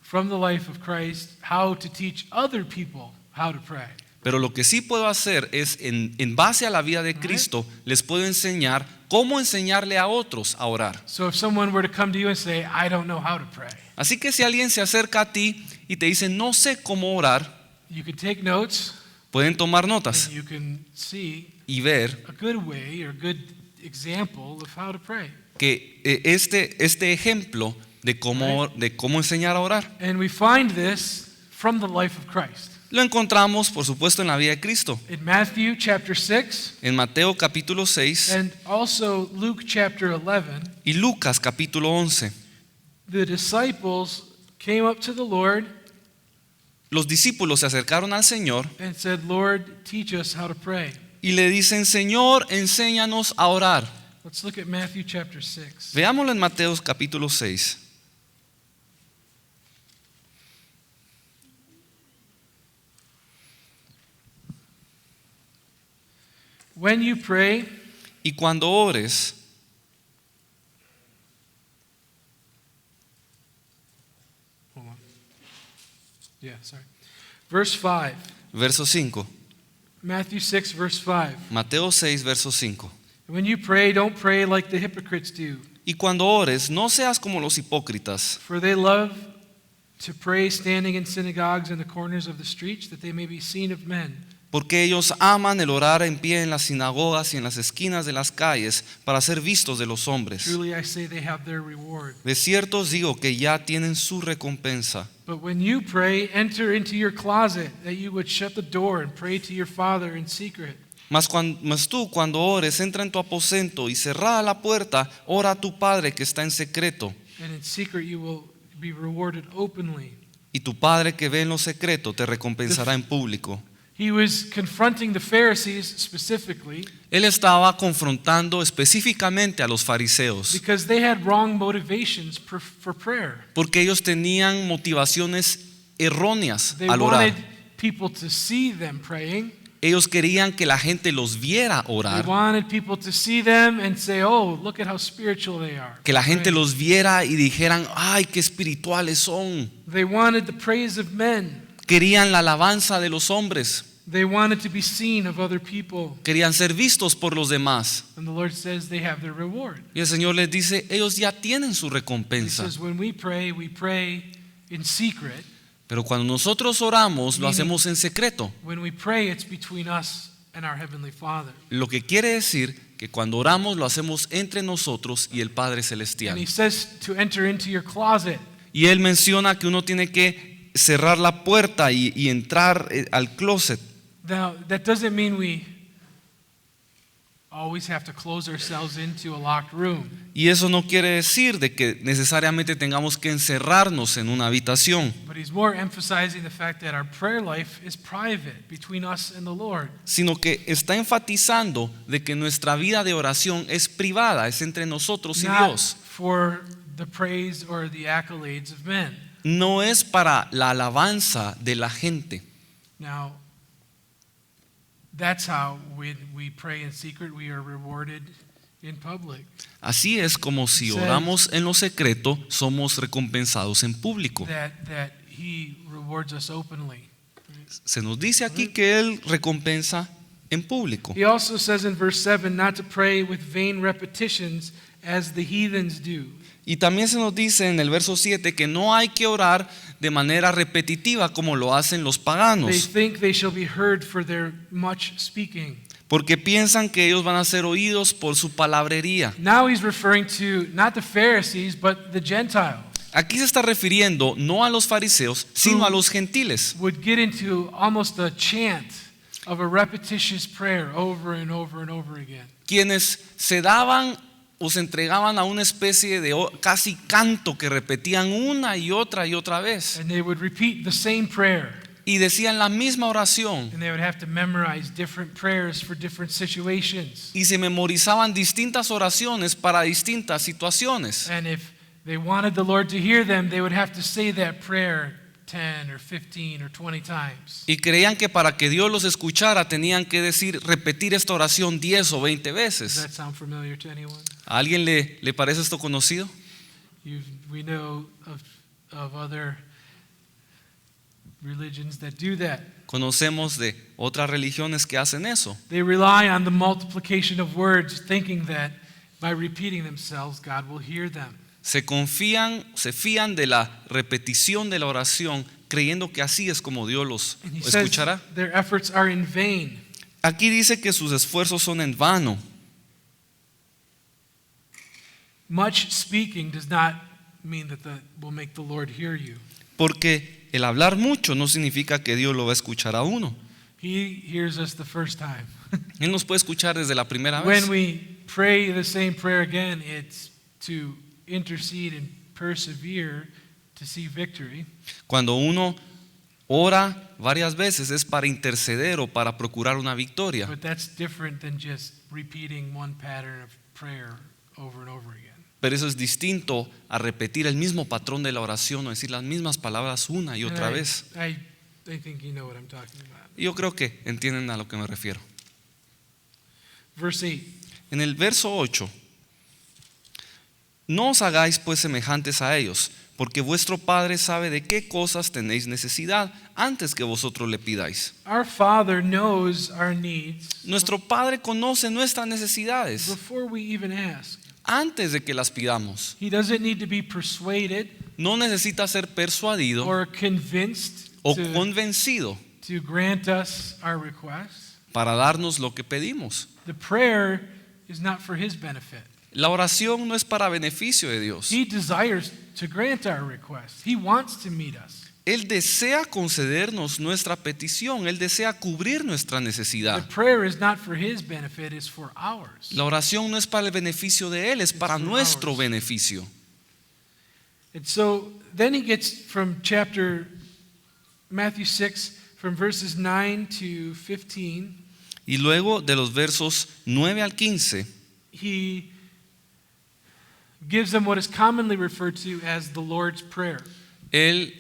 from the life of Christ how to teach other people how to pray. Pero lo que sí puedo hacer es, en base a la vida de Cristo, les puedo enseñar cómo enseñarle a otros a orar. So if someone were to come to you and say, I don't know how to pray, Así que si alguien se acerca a ti y te dice, no sé cómo orar, you can take notes pueden tomar notas and you can see y ver a good way or good example of how to pray. que este ejemplo de cómo enseñar a orar, And we find this from the life of Christ. lo encontramos, por supuesto, en la vida de Cristo. In Matthew chapter 6 En Mateo capítulo 6 and also Luke chapter 11, y Lucas capítulo 11. the disciples came up to the Lord Los discípulos se acercaron al Señor and said, Lord, teach us how to pray. y le dicen, Señor, enséñanos a orar. Let's look at Matthew chapter 6. Veámoslo en Mateo capítulo 6. When you pray, Y cuando ores, hold on. Yeah, sorry. Verse 5. verso 5. Matthew 6, verse 5. Mateo 6, verso 5. When you pray, don't pray like the hypocrites do, Y cuando ores, no seas como los hipócritas, for they love to pray standing in synagogues and the corners of the streets, that they may be seen of men. porque ellos aman el orar en pie en las sinagogas y en las esquinas de las calles para ser vistos de los hombres. Truly I say they have their reward. De cierto os digo que ya tienen su recompensa. But when you pray, enter into your closet, that you would shut the door and pray to your Father in secret. Mas tú cuando ores, entra en tu aposento y cerrada la puerta, ora a tu Padre que está en secreto. And in secret you will be rewarded openly. Y tu Padre que ve en lo secreto te recompensará en público. He was confronting the Pharisees specifically Él estaba confrontando específicamente a los fariseos, because they had wrong motivations for prayer. porque ellos tenían motivaciones erróneas They al wanted orar. people to see them praying. Ellos querían que la gente los viera They orar, wanted people to see them and say, "Oh, look at how spiritual they are." que la gente Praying. los viera y dijeran, ay, qué espirituales son. They wanted the praise of men. Querían la alabanza de los hombres, They wanted to be seen of other people. querían ser vistos por los demás. And the Lord says they have their reward. Y el Señor les dice, ellos ya tienen su He recompensa. says when we pray in secret. Pero cuando nosotros oramos, lo Meaning- hacemos en secreto. When we pray, it's between us and our Heavenly Father. Lo que quiere decir que cuando oramos, lo hacemos entre nosotros y el Padre And Celestial. He says to enter into your closet. Y Él menciona que uno tiene que cerrar la puerta y entrar al closet. Now, that doesn't mean we always have to close ourselves into a locked room. Y eso no quiere decir de que necesariamente tengamos que encerrarnos en una habitación, But He's more emphasizing the fact that our prayer life is private between us and the Lord. sino que está enfatizando de que nuestra vida de oración es privada, es entre nosotros y Not Dios. for the praise or the accolades of men. No es para la alabanza de la gente. Now, that's how when we pray in secret, we are rewarded in public. Así es como si Says- oramos en lo secreto, somos recompensados en público. That He rewards us openly. Se nos dice aquí que Él recompensa en público. He also says in verse 7 not to pray with vain repetitions as the heathens do. Y también se nos dice en el verso 7 que no hay que orar de manera repetitiva como lo hacen los They paganos, think they shall be heard for their much speaking. porque piensan que ellos van a ser oídos por su palabrería. Now he's referring to not the Pharisees, but the Gentiles. Aquí se está refiriendo no a los fariseos, sino a los gentiles, Would get into almost a chant of a repetitious prayer over and over and over again. quienes se daban o se entregaban a una especie de casi canto que repetían una y otra vez And they would repeat the same prayer. y decían la misma oración And they would have to memorize different prayers for different situations. y se memorizaban distintas oraciones para distintas situaciones. And if they wanted the Lord to hear them, they would have to say that prayer 10 or 15 or 20 times. Y creían que para que Dios los escuchara tenían que repetir esta oración 10 o 20 Does veces. that sound familiar to anyone? ¿A alguien le parece esto conocido? We know of other religions that do that. Conocemos de otras religiones que hacen eso. They rely on the multiplication of words, thinking that by repeating themselves, God will hear them. Se fían de la repetición de la oración, creyendo que así es como Dios los And he says escuchará. their efforts are in vain. Aquí dice que sus esfuerzos son en vano. Much speaking does not mean that will make the Lord hear you. Porque el hablar mucho no significa que Dios lo va a escuchar a uno. He hears us the first time. Él nos puede escuchar desde la primera vez. When we pray the same prayer again, it's to intercede and persevere to see victory. Cuando uno ora varias veces es para interceder o para procurar una victoria. But that's different than just repeating one pattern of prayer over and over again. Pero eso es distinto a repetir el mismo patrón de la oración o decir las mismas palabras una y otra And vez. I think you know what I'm talking about. Y yo creo que entienden a lo que me refiero. Verse 8. En el verso 8, no os hagáis pues semejantes a ellos, porque vuestro Padre sabe de qué cosas tenéis necesidad antes que vosotros le pidáis. Our Father knows our needs Nuestro Padre conoce nuestras necesidades before we even ask. antes de que las pidamos. He doesn't need to be persuaded No necesita ser persuadido or convinced o to convencido to grant us our requests. para darnos lo que pedimos. The prayer is not for his benefit. La oración no es para beneficio de Dios. He desires to grant our requests. He wants to meet us. Él desea concedernos nuestra petición, Él desea cubrir nuestra The necesidad. prayer is not for his benefit, it's for ours. La oración no es para el beneficio de Él, es para for nuestro ours. beneficio. And so then he gets from Matthew 6, from verses 9 to 15, Y luego de los versos 9 al 15, he gives them what is commonly referred to as the Lord's Prayer. Él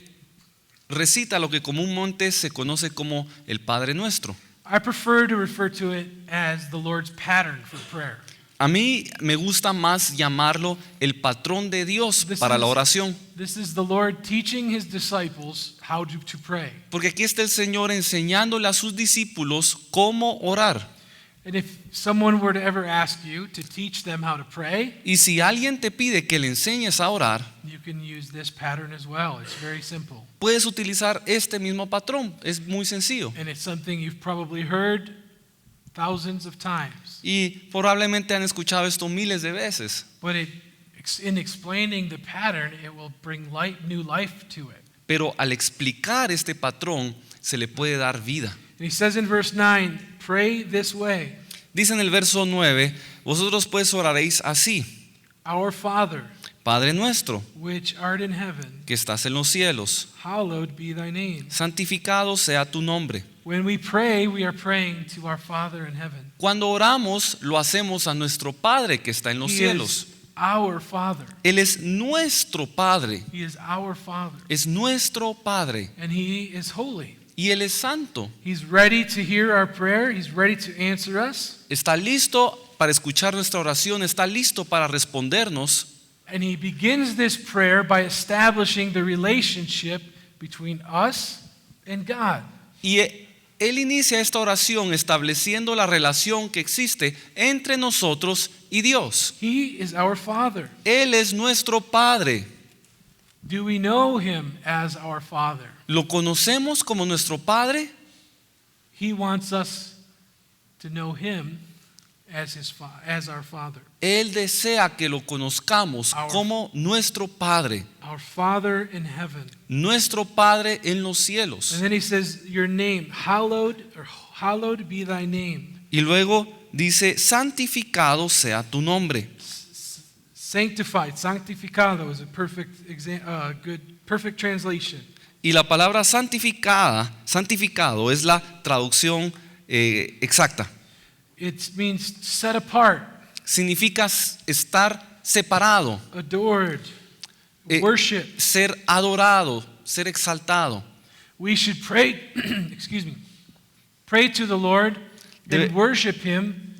recita lo que comúnmente se conoce como el Padre Nuestro. I prefer to refer to it as the Lord's pattern for prayer. A mí me gusta más llamarlo el patrón de Dios This para la is- oración, This is the Lord teaching his disciples how to pray. porque aquí está el Señor enseñándole a sus discípulos cómo orar. And if someone were to ever ask you to teach them how to pray, Y si alguien te pide que le enseñes a orar, you can use this pattern as well. It's very simple. puedes utilizar este mismo patrón, es muy sencillo. And it's something you've probably heard thousands of times. Y probablemente han escuchado esto miles de veces, But in explaining the pattern, it will bring new life to it. pero al explicar este patrón se le puede dar vida. And he says in verse 9, pray this way. Dice en el verso 9, vosotros pues oraréis así: Our Father, Padre nuestro, which art in heaven, que estás en los cielos, hallowed be thy name. santificado sea tu nombre. When we pray, we are praying to our Father in heaven. Cuando oramos, lo hacemos a nuestro Padre que está en los He cielos. is our Father. Él es nuestro Padre, He is our Father. es nuestro Padre, And he is holy. y Él es santo. He's ready to hear our prayer. He's ready to answer us. Está listo para escuchar nuestra oración, está listo para respondernos. And he begins this prayer by establishing the relationship between us and God. Y Él inicia esta oración estableciendo la relación que existe entre nosotros y Dios. He is our Father. Él es nuestro Padre. Do we know him as our Father? ¿Lo conocemos como nuestro Padre? He wants us to know him as our Father. Él desea que lo conozcamos Our- como nuestro Padre, Our Father in heaven. nuestro Padre en los cielos. And then he says, your name, hallowed be thy name. Y luego dice, santificado sea tu nombre. Sanctified, sanctificado is a perfect translation. Y la palabra santificado es la traducción exacta. It means set apart, Significa estar separado, adored, Eh, worship. ser adorado, ser exaltado. We should pray, excuse me, pray to the Lord and Debe- worship him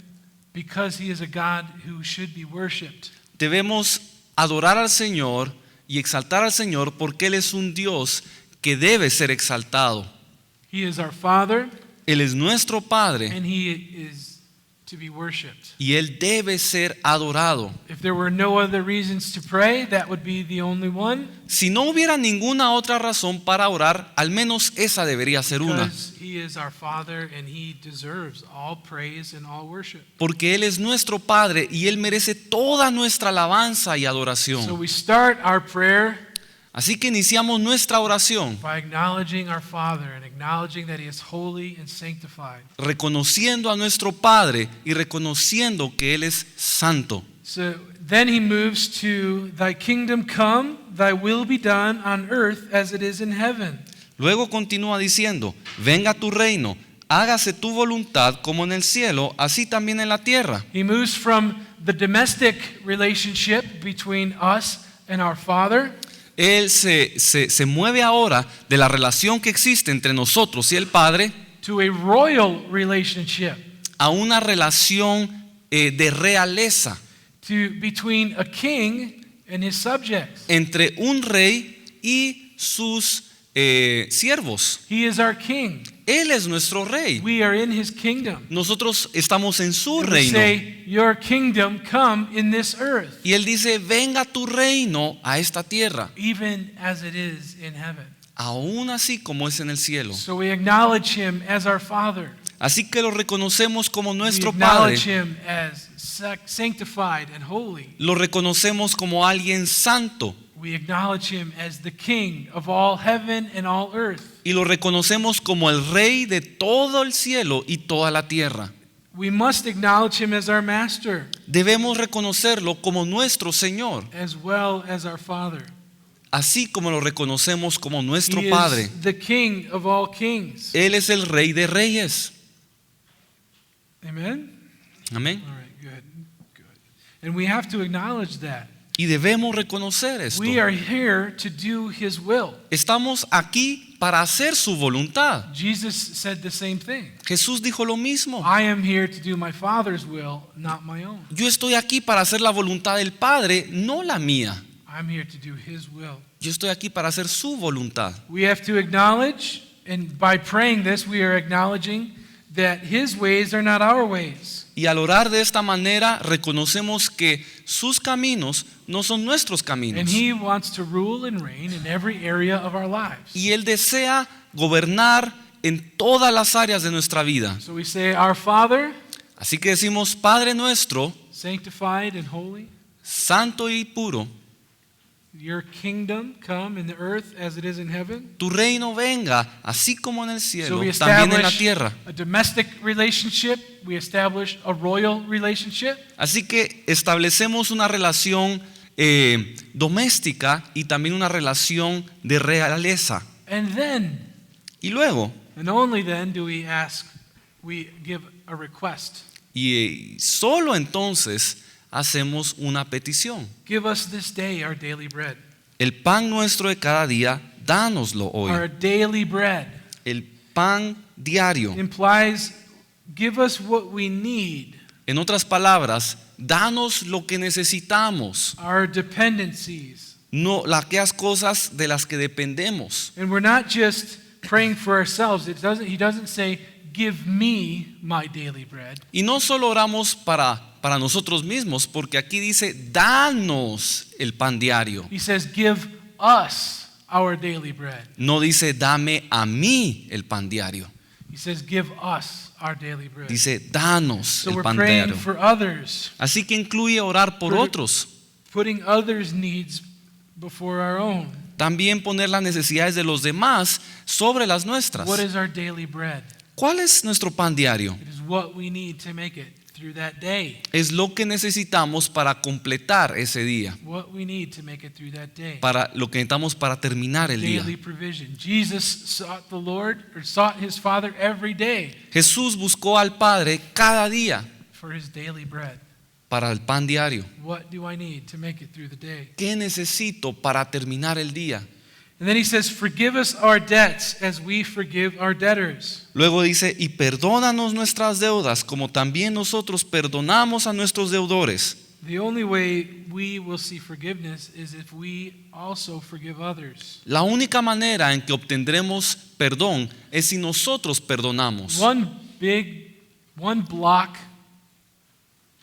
because he is a God who should be worshiped. Debemos adorar al Señor y exaltar al Señor porque Él es un Dios que debe ser exaltado. He is our Father Él es nuestro Padre and he is to be worshiped. y Él debe ser adorado. If there were no other reasons to pray, that would be the only one, Si no hubiera ninguna otra razón para orar, al menos esa debería ser una. because he is our Father and he deserves all praise and all worship. Porque Él es nuestro Padre y Él merece toda nuestra alabanza y So adoración. we start our prayer Así que iniciamos nuestra oración by acknowledging our Father and acknowledging that he is holy and sanctified. reconociendo a nuestro Padre y reconociendo que Él es santo. So then he moves to thy kingdom come, thy will be done on earth as it is in heaven. Luego continúa diciendo, venga tu reino, hágase tu voluntad como en el cielo, así también en la tierra. He moves from the domestic relationship between us and our Father Él se mueve ahora de la relación que existe entre nosotros y el Padre to a royal relationship a una relación de realeza between a king and his subjects. entre un rey y sus siervos. He is our king. Él es nuestro rey. We are in his kingdom. Nosotros estamos en su And we reino. say, your kingdom come in this earth, Y Él dice, venga tu reino a esta tierra, even as it is in heaven. aún así como es en el cielo. So we acknowledge him as our Father. Así que lo reconocemos como We nuestro acknowledge Padre. him as sanctified and holy. Lo reconocemos como alguien santo. We acknowledge him as the King of all heaven and all earth. Y lo reconocemos como el Rey de todo el cielo y toda la tierra. We must acknowledge him as our Master Debemos reconocerlo como nuestro Señor, as well as our Father. así como lo reconocemos como He nuestro Padre. is the King of all kings. Él es el Rey de reyes. Amen? Amén. All right, good. And we have to acknowledge that. Y debemos reconocer esto. We are here to do his will. Estamos aquí para hacer su voluntad. Jesus said the same thing. Jesús dijo lo mismo. I am here to do my Father's will, not my own. Yo estoy aquí para hacer la voluntad del Padre, no la mía. I'm here to do his will. Yo estoy aquí para hacer su voluntad. We have to acknowledge, and by praying this, we are acknowledging that his ways are not our ways. Y al orar de esta manera, reconocemos que sus caminos no son nuestros caminos. And he wants to rule and reign in every area of our lives. Y Él desea gobernar en todas las áreas de nuestra vida. So we say, Our Father, Así que decimos, Padre nuestro, sanctified and holy, santo y puro, your kingdom come in the earth as it is in heaven. tu reino venga, así como en el So cielo, we también en la establish tierra. a domestic relationship, we establish a royal relationship, Así que establecemos una relación doméstica y también una relación de realeza. and then, Y luego, and only then, do we give a request. y solo entonces hacemos una petición. Give us this day our daily bread. El pan nuestro de cada día, dánoslo hoy. Our daily bread El pan diario. implies give us what we need, En otras palabras, danos lo que necesitamos, our dependencies. no aquellas cosas de las que dependemos. And we're not just praying for ourselves. He doesn't say, give me my daily bread. Y no solo oramos para nosotros mismos, porque aquí dice, danos el pan diario. He says, give us our daily bread. No dice, dame a mí el pan diario. He says, give us our daily bread. Dice, danos So el we're pan praying diario. for others, Así que incluye orar por otros. putting others' needs before our own. También poner las necesidades de los demás sobre las nuestras. What is our daily bread? ¿Cuál es nuestro pan diario? It is what we need to make it through that day. Es lo que necesitamos para completar ese día, What we need to make it through that day. para lo que necesitamos para terminar el día. Daily provision. Jesus sought his Father every day Jesús buscó al Padre cada día for his daily bread. para el pan diario. What do I need to make it through the day? ¿Qué necesito para terminar el día? And then he says, forgive us our debts as we forgive our debtors. Luego dice, y perdónanos nuestras deudas como también nosotros perdonamos a nuestros deudores. The only way we will see forgiveness is if we also forgive others. La única manera en que obtendremos perdón es si nosotros perdonamos. One block,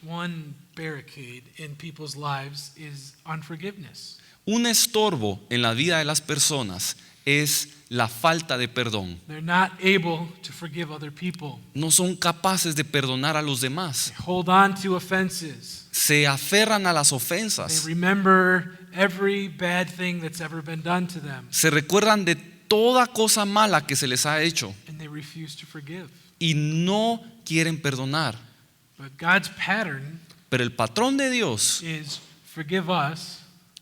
one barricade in people's lives is unforgiveness. Un estorbo en la vida de las personas es la falta de perdón. They're not able to forgive other people. No son capaces de perdonar a los demás. They hold on to offenses. Se aferran a las They ofensas. remember every bad thing that's ever been done to them, Se recuerdan de toda cosa mala que se les ha hecho and they refuse to forgive. y no quieren perdonar. But God's pattern Pero el patrón de Dios is forgive us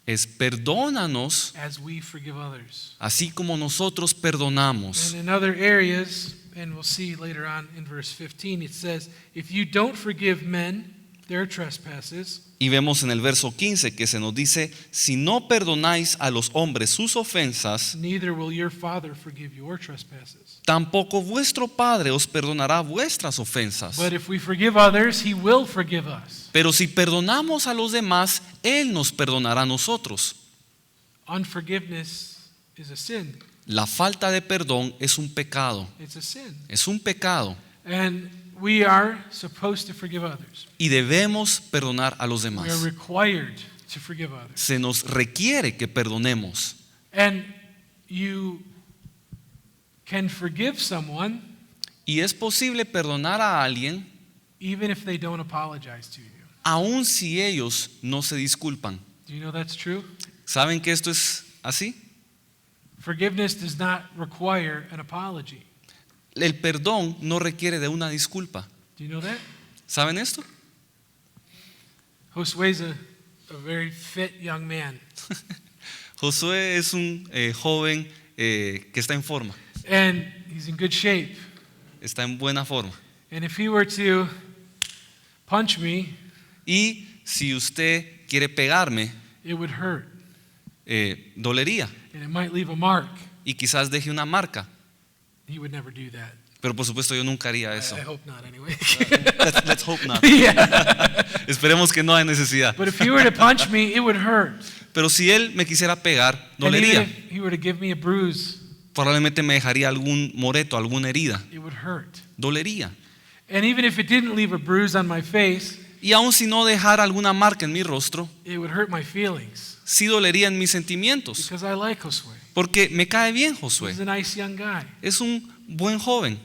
es perdónanos as we forgive others. así como nosotros perdonamos. And in other areas, and we'll see later on in verse 15, it says, if you don't forgive men their trespasses, Y vemos en el verso 15 que se nos dice, si no perdonáis a los hombres sus ofensas, neither will your Father forgive your trespasses. tampoco vuestro Padre os perdonará vuestras ofensas. But if we forgive others, he will forgive us. Pero si perdonamos a los demás, Él nos perdonará a nosotros. Unforgiveness is a sin. La falta de perdón es un pecado. It's a sin. Es un pecado. And we are supposed to forgive others. Y debemos perdonar a los We are demás. required to forgive others. Se nos requiere que perdonemos. And you can forgive someone Y es posible perdonar a alguien even if they don't apologize to you. aun si ellos no se disculpan. Do you know that's true? ¿Saben que esto es así? Forgiveness does not require an apology. El perdón no requiere de una disculpa. Do you know that? ¿Saben esto? Josue's a very fit young man. Josué es un joven que está en forma, And he's in good shape. está en buena forma. And if he were to punch me, Y si usted quiere pegarme, it would hurt. dolería And it might leave a mark. y quizás deje una marca. He would never do that. Pero por supuesto yo nunca haría eso. I hope not anyway. Let's hope not. Yeah. Esperemos que no haya necesidad. But if he were to punch me, it would hurt. Pero si él me quisiera pegar, And even dolería. if he were to give me a bruise, Probablemente me dejaría algún moreto, alguna herida. it would hurt. Dolería. And even if it didn't leave a bruise on my face, Y aun si no dejara alguna marca en mi rostro, it would hurt my feelings. sí dolería en mis sentimientos. Because I like Josue. Porque me cae bien Josué. He's a nice young guy. Es un buen joven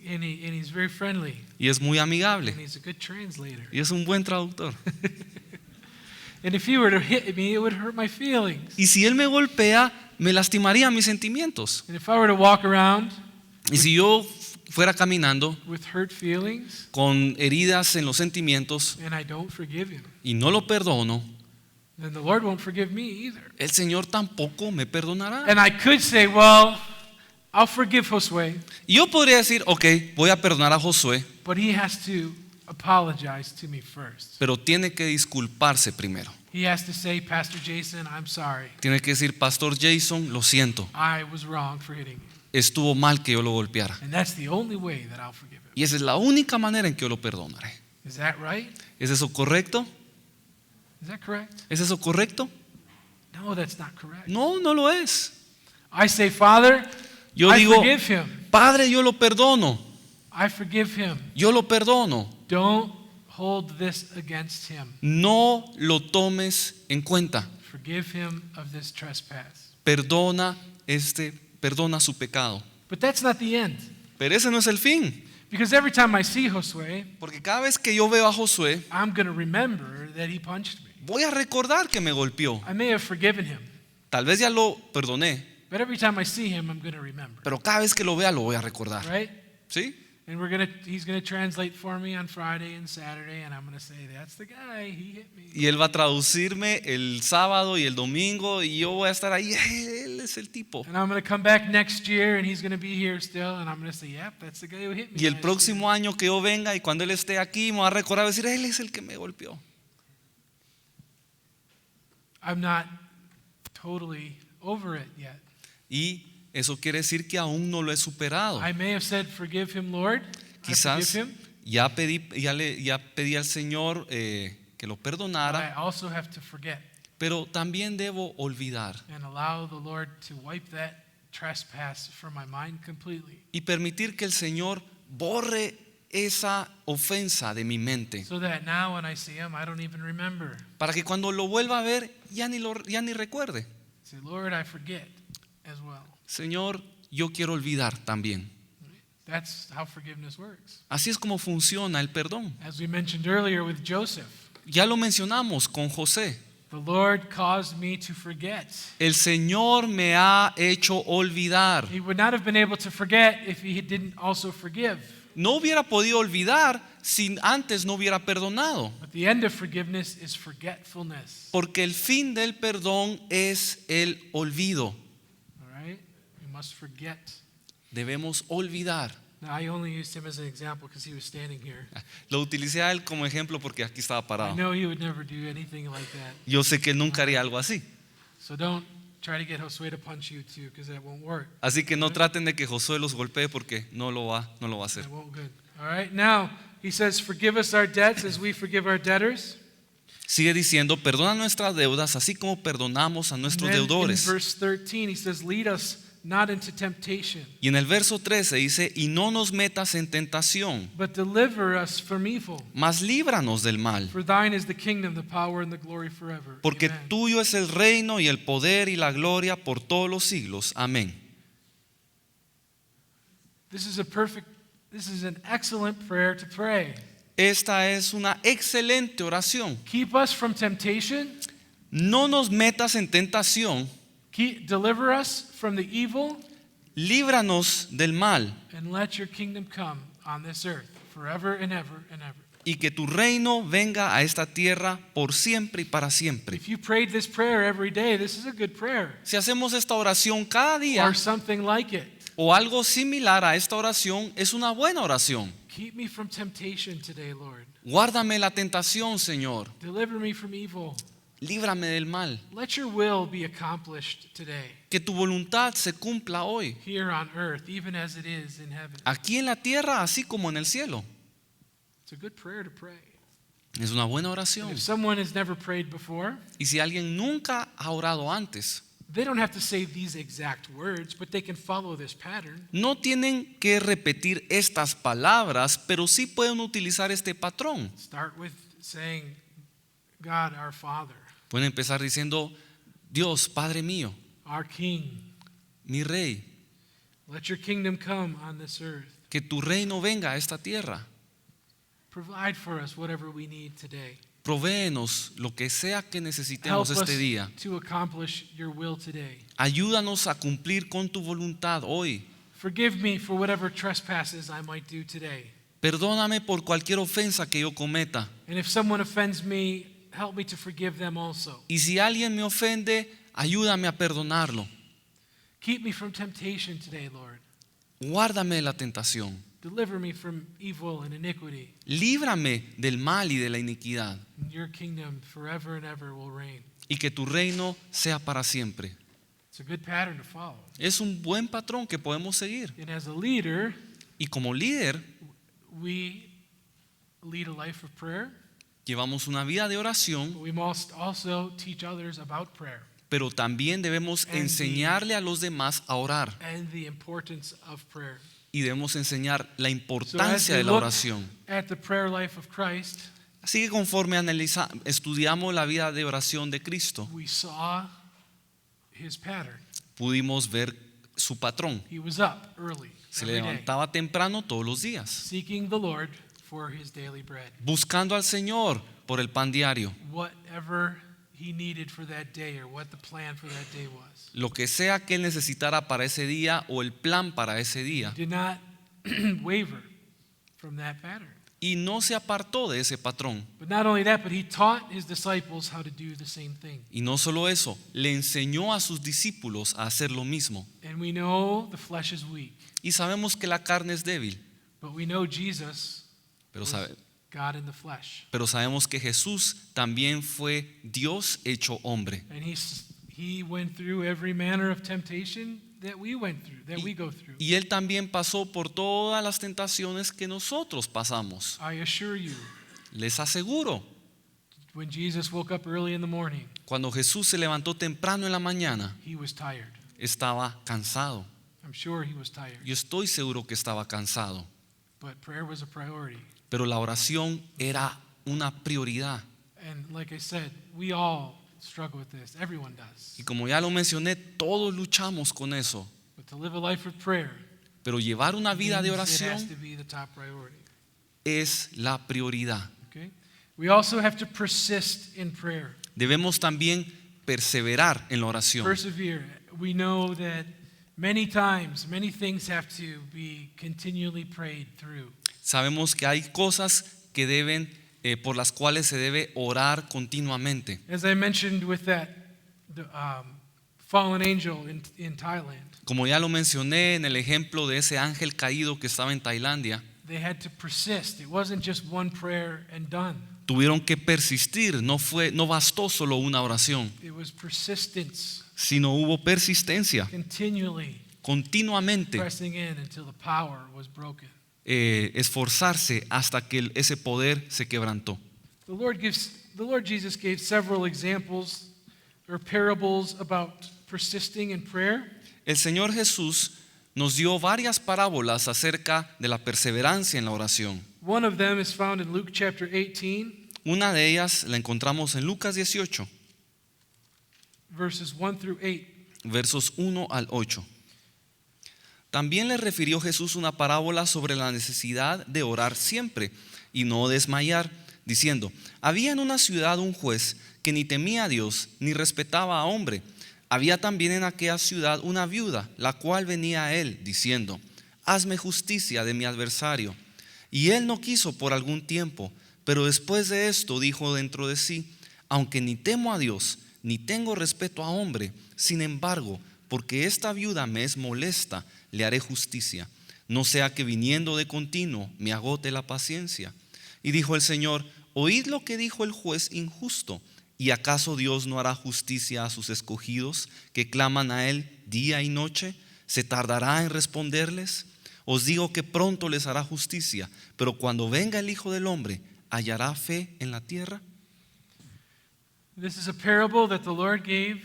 And he's very friendly. y es muy amigable. And he's a good translator. Y es un buen traductor. And if he were to hit me, it would hurt my feelings. Y si él me golpea, me lastimaría mis sentimientos. And if I were to walk around Y si yo fuera caminando with hurt feelings con heridas en los sentimientos and I don't forgive him, y no lo perdono, then the Lord won't forgive me either. el Señor tampoco me perdonará. And I could say, well, I'll forgive Josue, Y yo podría decir, ok, voy a perdonar a Josué, but he has to apologize to me first. pero tiene que disculparse primero. He has to say, Pastor Jason, I'm sorry. Tiene que decir, Pastor Jason, lo siento, I was wrong for hitting you. estuvo mal que yo lo golpeara. And that's the only way that I'll forgive him. Y esa es la única manera en que yo lo perdonaré. Is that right? ¿Es eso correcto? Is that correct? ¿Es eso correcto? No, that's not correct. No, no lo es. I say, Father, Yo I digo, forgive him. Padre, yo lo perdono, I forgive him. yo lo perdono. Don't hold this against him. No lo tomes en cuenta. Forgive him of this trespass. Perdona su pecado. But that's not the end. Pero ese no es el fin. Because every time I see Josue, Porque cada vez que yo veo a Josué, I'm going to remember that he punched me. voy a recordar que me golpeó. I may have forgiven him, Tal vez ya lo perdoné, but every time I see him, I'm going to remember. pero cada vez que lo vea lo voy a recordar. Right? ¿Sí? And he's going to translate for me on Friday and Saturday, and I'm going to say, that's the guy, he hit me. Y él va a traducirme el sábado y el domingo y yo voy a estar ahí, él es el tipo. And I'm going to come back next year, and he's going to be here still, and I'm going to say, yep, that's the guy who hit me. Y el last próximo año que yo venga y cuando él esté aquí me va a recordar y decir, él es el que me golpeó. year." I'm not totally over it yet. Y eso quiere decir que aún no lo he superado. I may have said, forgive him, Lord. I Quizás forgive him. ya pedí al Señor que lo But I perdonara, also have to forget pero también debo olvidar and allow the Lord to wipe that trespass from my mind completely, y permitir que el Señor borre esa ofensa de mi mente, so that now when I see him, I don't even remember. para que cuando lo vuelva a ver ya ni recuerde. Say, Lord, I forget as well. Señor, yo quiero olvidar también. That's how forgiveness works. Así es como funciona el perdón. As we mentioned earlier with Joseph, Ya lo mencionamos con José. the Lord caused me to forget. El Señor me ha hecho olvidar. He would not have been able to forget if he didn't also forgive. No hubiera podido olvidar si antes no hubiera perdonado. But the end of forgiveness is forgetfulness. Porque el fin del perdón es el olvido. All right? We must forget. Debemos olvidar. Now, I only used him as an example because he was standing here. Lo utilicé a él como ejemplo porque aquí estaba I parado. know he would never do anything like that. Yo sé que él nunca haría algo así. So don't try to get Josue to punch you too, because that won't work. Así que no traten de que Josué los golpee porque no lo va a hacer. That won't good. All right. Now he says, "Forgive us our debts as we forgive our debtors." Sigue diciendo, perdona nuestras deudas así como perdonamos a And nuestros then in deudores. verse 13, he says, "Lead us not into temptation, Y en el verso 13 dice, y no nos metas en tentación, but deliver us from evil. mas líbranos del mal. For thine is the kingdom, the power, and the glory forever." Porque Amen. tuyo es el reino y el poder y la gloria por todos los siglos. Amén. This is an excellent prayer to pray. Esta es una excelente oración. Keep us from temptation. No nos metas en tentación, Deliver us from the evil. líbranos del mal, And let your kingdom come on this earth forever and ever and ever. y que tu reino venga a esta tierra por siempre y para siempre. If you prayed this prayer every day, this is a good prayer. Si hacemos esta oración cada día Or something like it. o algo similar a esta oración, es una buena oración. Keep me from temptation today, Lord. Guárdame la tentación, Señor. Deliver me from evil. Líbrame del mal. Let your will be accomplished today, Que tu voluntad se cumpla hoy, here on earth, even as it is in heaven. aquí en la tierra, así como en el cielo. It's a good prayer to pray. Es una buena And oración. if someone has never prayed before, Y si alguien nunca ha orado antes, they don't have to say these exact words, but they can follow this pattern. no tienen que repetir estas palabras, pero sí pueden utilizar este patrón. Start with saying, God, our Father, Pueden empezar diciendo, Dios, Padre mío, our King, mi Rey, let your kingdom come on this earth. que tu reino venga a esta tierra. Provide for us whatever we need today. Provéenos lo que sea que Help necesitemos us este día. to accomplish your will today. Ayúdanos a cumplir con tu voluntad hoy. Forgive me for whatever trespasses I might do today. Perdóname por cualquier ofensa que yo cometa. And if someone offends me, help me to forgive them also. Y si alguien me ofende, ayúdame a perdonarlo. Keep me from temptation today, Lord. Guárdame de la tentación. Deliver me from evil and iniquity. Líbrame del mal y de la iniquidad. And your kingdom forever and ever will reign. Y que tu reino sea para siempre. It's a good pattern to follow. Es un buen patrón que podemos seguir. And as a leader, Y como líder, we lead a life of prayer, llevamos una vida de but oración, we must also teach others about prayer pero también debemos enseñarle a los demás a orar. and the importance of prayer. Y debemos enseñar la So as importancia we de la look oración. at the prayer life of Christ, Así que conforme estudiamos la vida de oración de Cristo, we saw his pattern. pudimos ver su patrón. He was up early Se every day, levantaba temprano todos los días, seeking the Lord for his daily bread. buscando al Señor por el pan diario. Whatever he needed for that day or what the plan for that day was. Lo que sea que él necesitara para ese día o el plan para ese día. Did not waver from that pattern. Y no se apartó de ese patrón. But not only that, but he taught his disciples how to do the same thing. Y no solo eso, le enseñó a sus discípulos a hacer lo mismo. And we know the flesh is weak, Y sabemos que la carne es débil, but we know Jesus pero, was God in the flesh. pero sabemos que Jesús también fue Dios hecho hombre. And he went through every manner of temptation that we went through, that we go through. Y él también pasó por todas las tentaciones que nosotros pasamos. I assure you, Les aseguro, when Jesus woke up early in the morning, cuando Jesús se levantó temprano en la mañana, he was tired. estaba cansado. I'm sure he was tired. Yo estoy seguro que estaba cansado. But prayer was a priority. Pero la oración era una prioridad. And like I said, we all struggle with this. Everyone does. Y como ya lo mencioné, todos luchamos con eso. But to live a life of prayer Pero llevar una vida de means it has oración to be the top priority. es la prioridad. Okay? We also have to persist in prayer. Debemos también perseverar en la oración. Persevere. We know that many times, many things have to be continually prayed through. Sabemos que hay cosas que por las cuales se debe orar continuamente. As I mentioned with that fallen angel in Thailand, Como ya lo mencioné en el ejemplo de ese ángel caído que estaba en Tailandia, they had to persist. It wasn't just one prayer and done. tuvieron que persistir, no bastó solo una oración, It was persistence, sino hubo persistencia, continually continuamente pressing in until the power was broken. esforzarse hasta que ese poder se quebrantó. The Lord Jesus gave several examples or parables about persisting in prayer. El Señor Jesús nos dio varias parábolas acerca de la perseverancia en la oración. One of them is found in Luke chapter 18, Una de ellas la encontramos en Lucas 18, verses 1 through 8. versos 1 al 8. También le refirió Jesús una parábola sobre la necesidad de orar siempre y no desmayar, diciendo: había en una ciudad un juez que ni temía a Dios ni respetaba a hombre. Había también en aquella ciudad una viuda, la cual venía a él diciendo: hazme justicia de mi adversario. Y él no quiso por algún tiempo, pero después de esto dijo dentro de sí: aunque ni temo a Dios ni tengo respeto a hombre, sin embargo, porque esta viuda me es molesta, le haré justicia, no sea que viniendo de continuo me agote la paciencia. Y dijo el Señor: oíd lo que dijo el juez injusto. ¿Y acaso Dios no hará justicia a sus escogidos que claman a Él día y noche? ¿Se tardará en responderles? Os digo que pronto les hará justicia, pero cuando venga el Hijo del Hombre, ¿hallará fe en la tierra? This is a parable that the Lord gave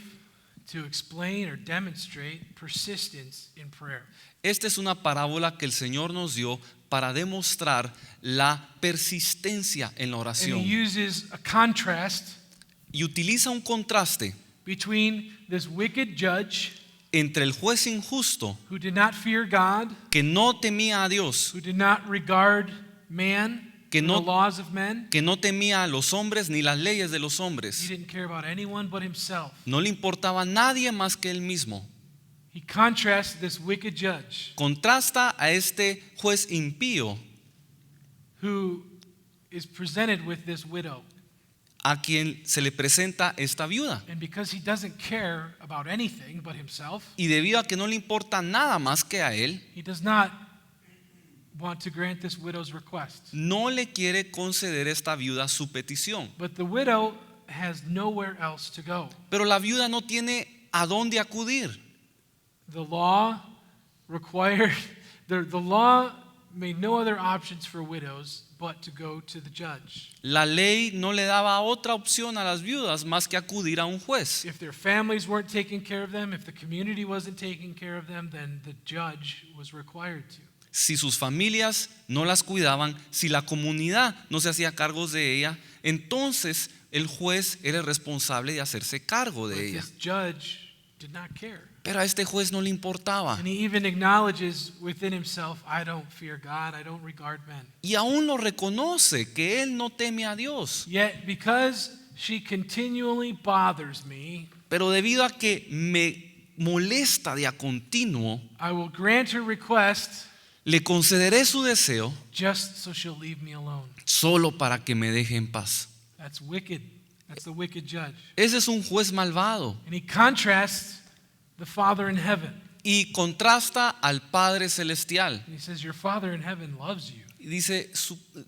to explain or demonstrate persistence in prayer. Esta es una parábola que el Señor nos dio para demostrar la persistencia en la And oración. he uses a contrast Y utiliza un contraste between this wicked judge entre el juez injusto who did not fear God, que no temía a Dios, who did not regard man, Que or no- the laws of men. que no temía a los hombres ni las leyes de los He hombres. didn't care about anyone but himself. No le importaba a nadie más que él mismo. He contrasts this wicked judge Contrasta a este juez impío who is presented with this widow. a quien se le presenta esta viuda. And because he doesn't care about anything but himself, Y debido a que no le importa nada más que a él, he does not want to grant this widow's request. no le quiere conceder esta viuda su petición. But the widow has nowhere else to go. Pero la viuda no tiene a dónde acudir. The law required, the law made no other options for widows but to go to the judge. La ley no le daba otra opción a las viudas más que acudir a un juez. If their families weren't taking care of them, if the community wasn't taking care of them, then the judge was required to. Si sus familias no las cuidaban, si la comunidad no se hacía cargo de ella, entonces el juez era el responsable de hacerse cargo But de ella. this judge did not care. Pero a este juez no le importaba. And he even acknowledges within himself, I don't fear God, I don't regard men. Y aún lo reconoce que él no teme a Dios. Yet because she continually bothers me, Pero debido a que me molesta de a continuo, I will grant her request le concederé su deseo just so she'll leave me alone. solo para que me deje en paz. That's wicked. That's the wicked judge. Ese es un juez malvado And he contrasts the Father in heaven. y contrasta al Padre Celestial. And he says, your Father in heaven loves you. Y dice,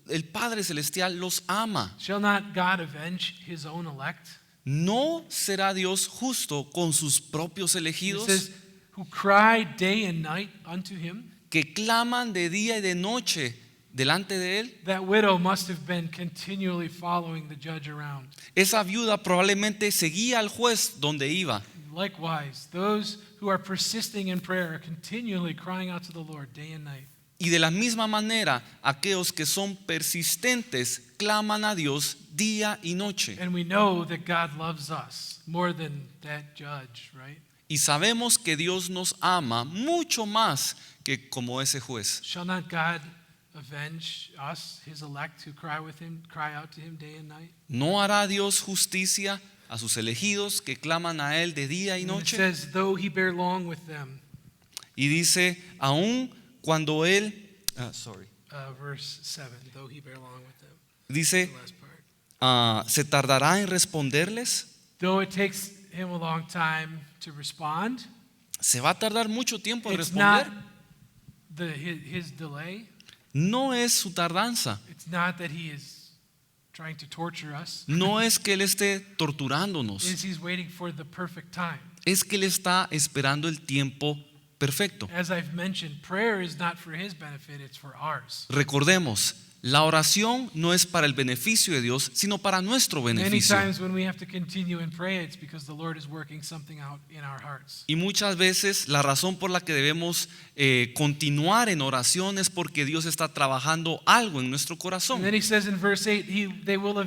el Padre Celestial los ama. Shall not God avenge his own elect? ¿No será Dios justo con sus propios He elegidos says, who cry day and night unto him? que claman de día y de noche delante de él? That widow must have been continually following the judge around. Esa viuda probablemente seguía al juez donde iba. Likewise, those who are persisting in prayer are continually crying out to the Lord day and night. Y de la misma manera, aquellos que son persistentes claman a Dios día y noche. And we know that God loves us more than that judge, right? Y sabemos que Dios nos ama mucho más que como ese juez. Shall not God avenge us, his elect, who cry out to him day and night? ¿No hará Dios justicia a sus elegidos que claman a Él de día y And it noche? says, though he bear long with them, Y dice, aún cuando Él, verse 7, though he bear long with them, dice, the last part. ¿se tardará en responderles? Though it takes him a long time to respond, ¿Se va a tardar mucho tiempo en it's not responder? his delay. No es su tardanza. It's not that he is trying to torture us. No es que Él esté torturándonos. Is he's waiting for the perfect time. Es que Él está esperando el tiempo perfecto. As I've mentioned, prayer is not for his benefit, it's for ours. Recordemos, la oración no es para el beneficio de Dios, sino para nuestro Many beneficio. times when we have to continue in prayer, it's because the Lord is working something out in our hearts. Y muchas veces la razón por la que debemos continuar en oración es porque Dios está trabajando algo en nuestro corazón. And then he says in verse 8, he will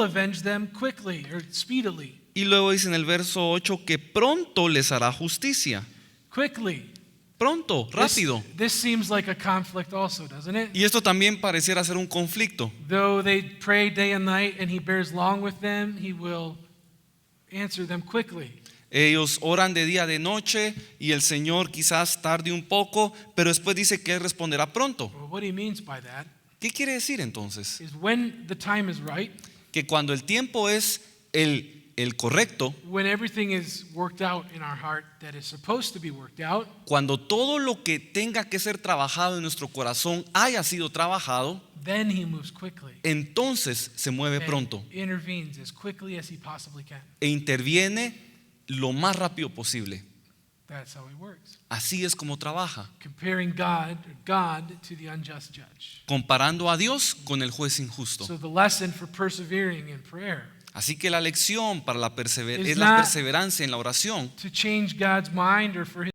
avenge them quickly or speedily. Y luego dice en el verso 8 que pronto les hará justicia. Quickly. pronto, rápido. This seems like a conflict also, doesn't it? Y esto también pareciera ser un conflicto. Though they pray day and night and he bears long with them, he will answer them quickly. Ellos oran de día, de noche, y el Señor quizás tarde un poco, pero después dice que Él responderá pronto. Well, what he means by that ¿Qué quiere decir entonces? is when the time is right, Que cuando el tiempo es el correcto, when everything is worked out in our heart that is supposed to be worked out, cuando todo lo que tenga que ser trabajado en nuestro corazón haya sido trabajado, then he moves quickly. entonces se mueve And pronto intervenes as quickly as he possibly can. e interviene lo más rápido posible. That's how he works. Así es como trabaja, Comparing God to the unjust judge. comparando a Dios con el juez injusto. So the lesson for persevering in prayer Así que la lección para Is es la not- perseverancia en la oración. to change God's mind or for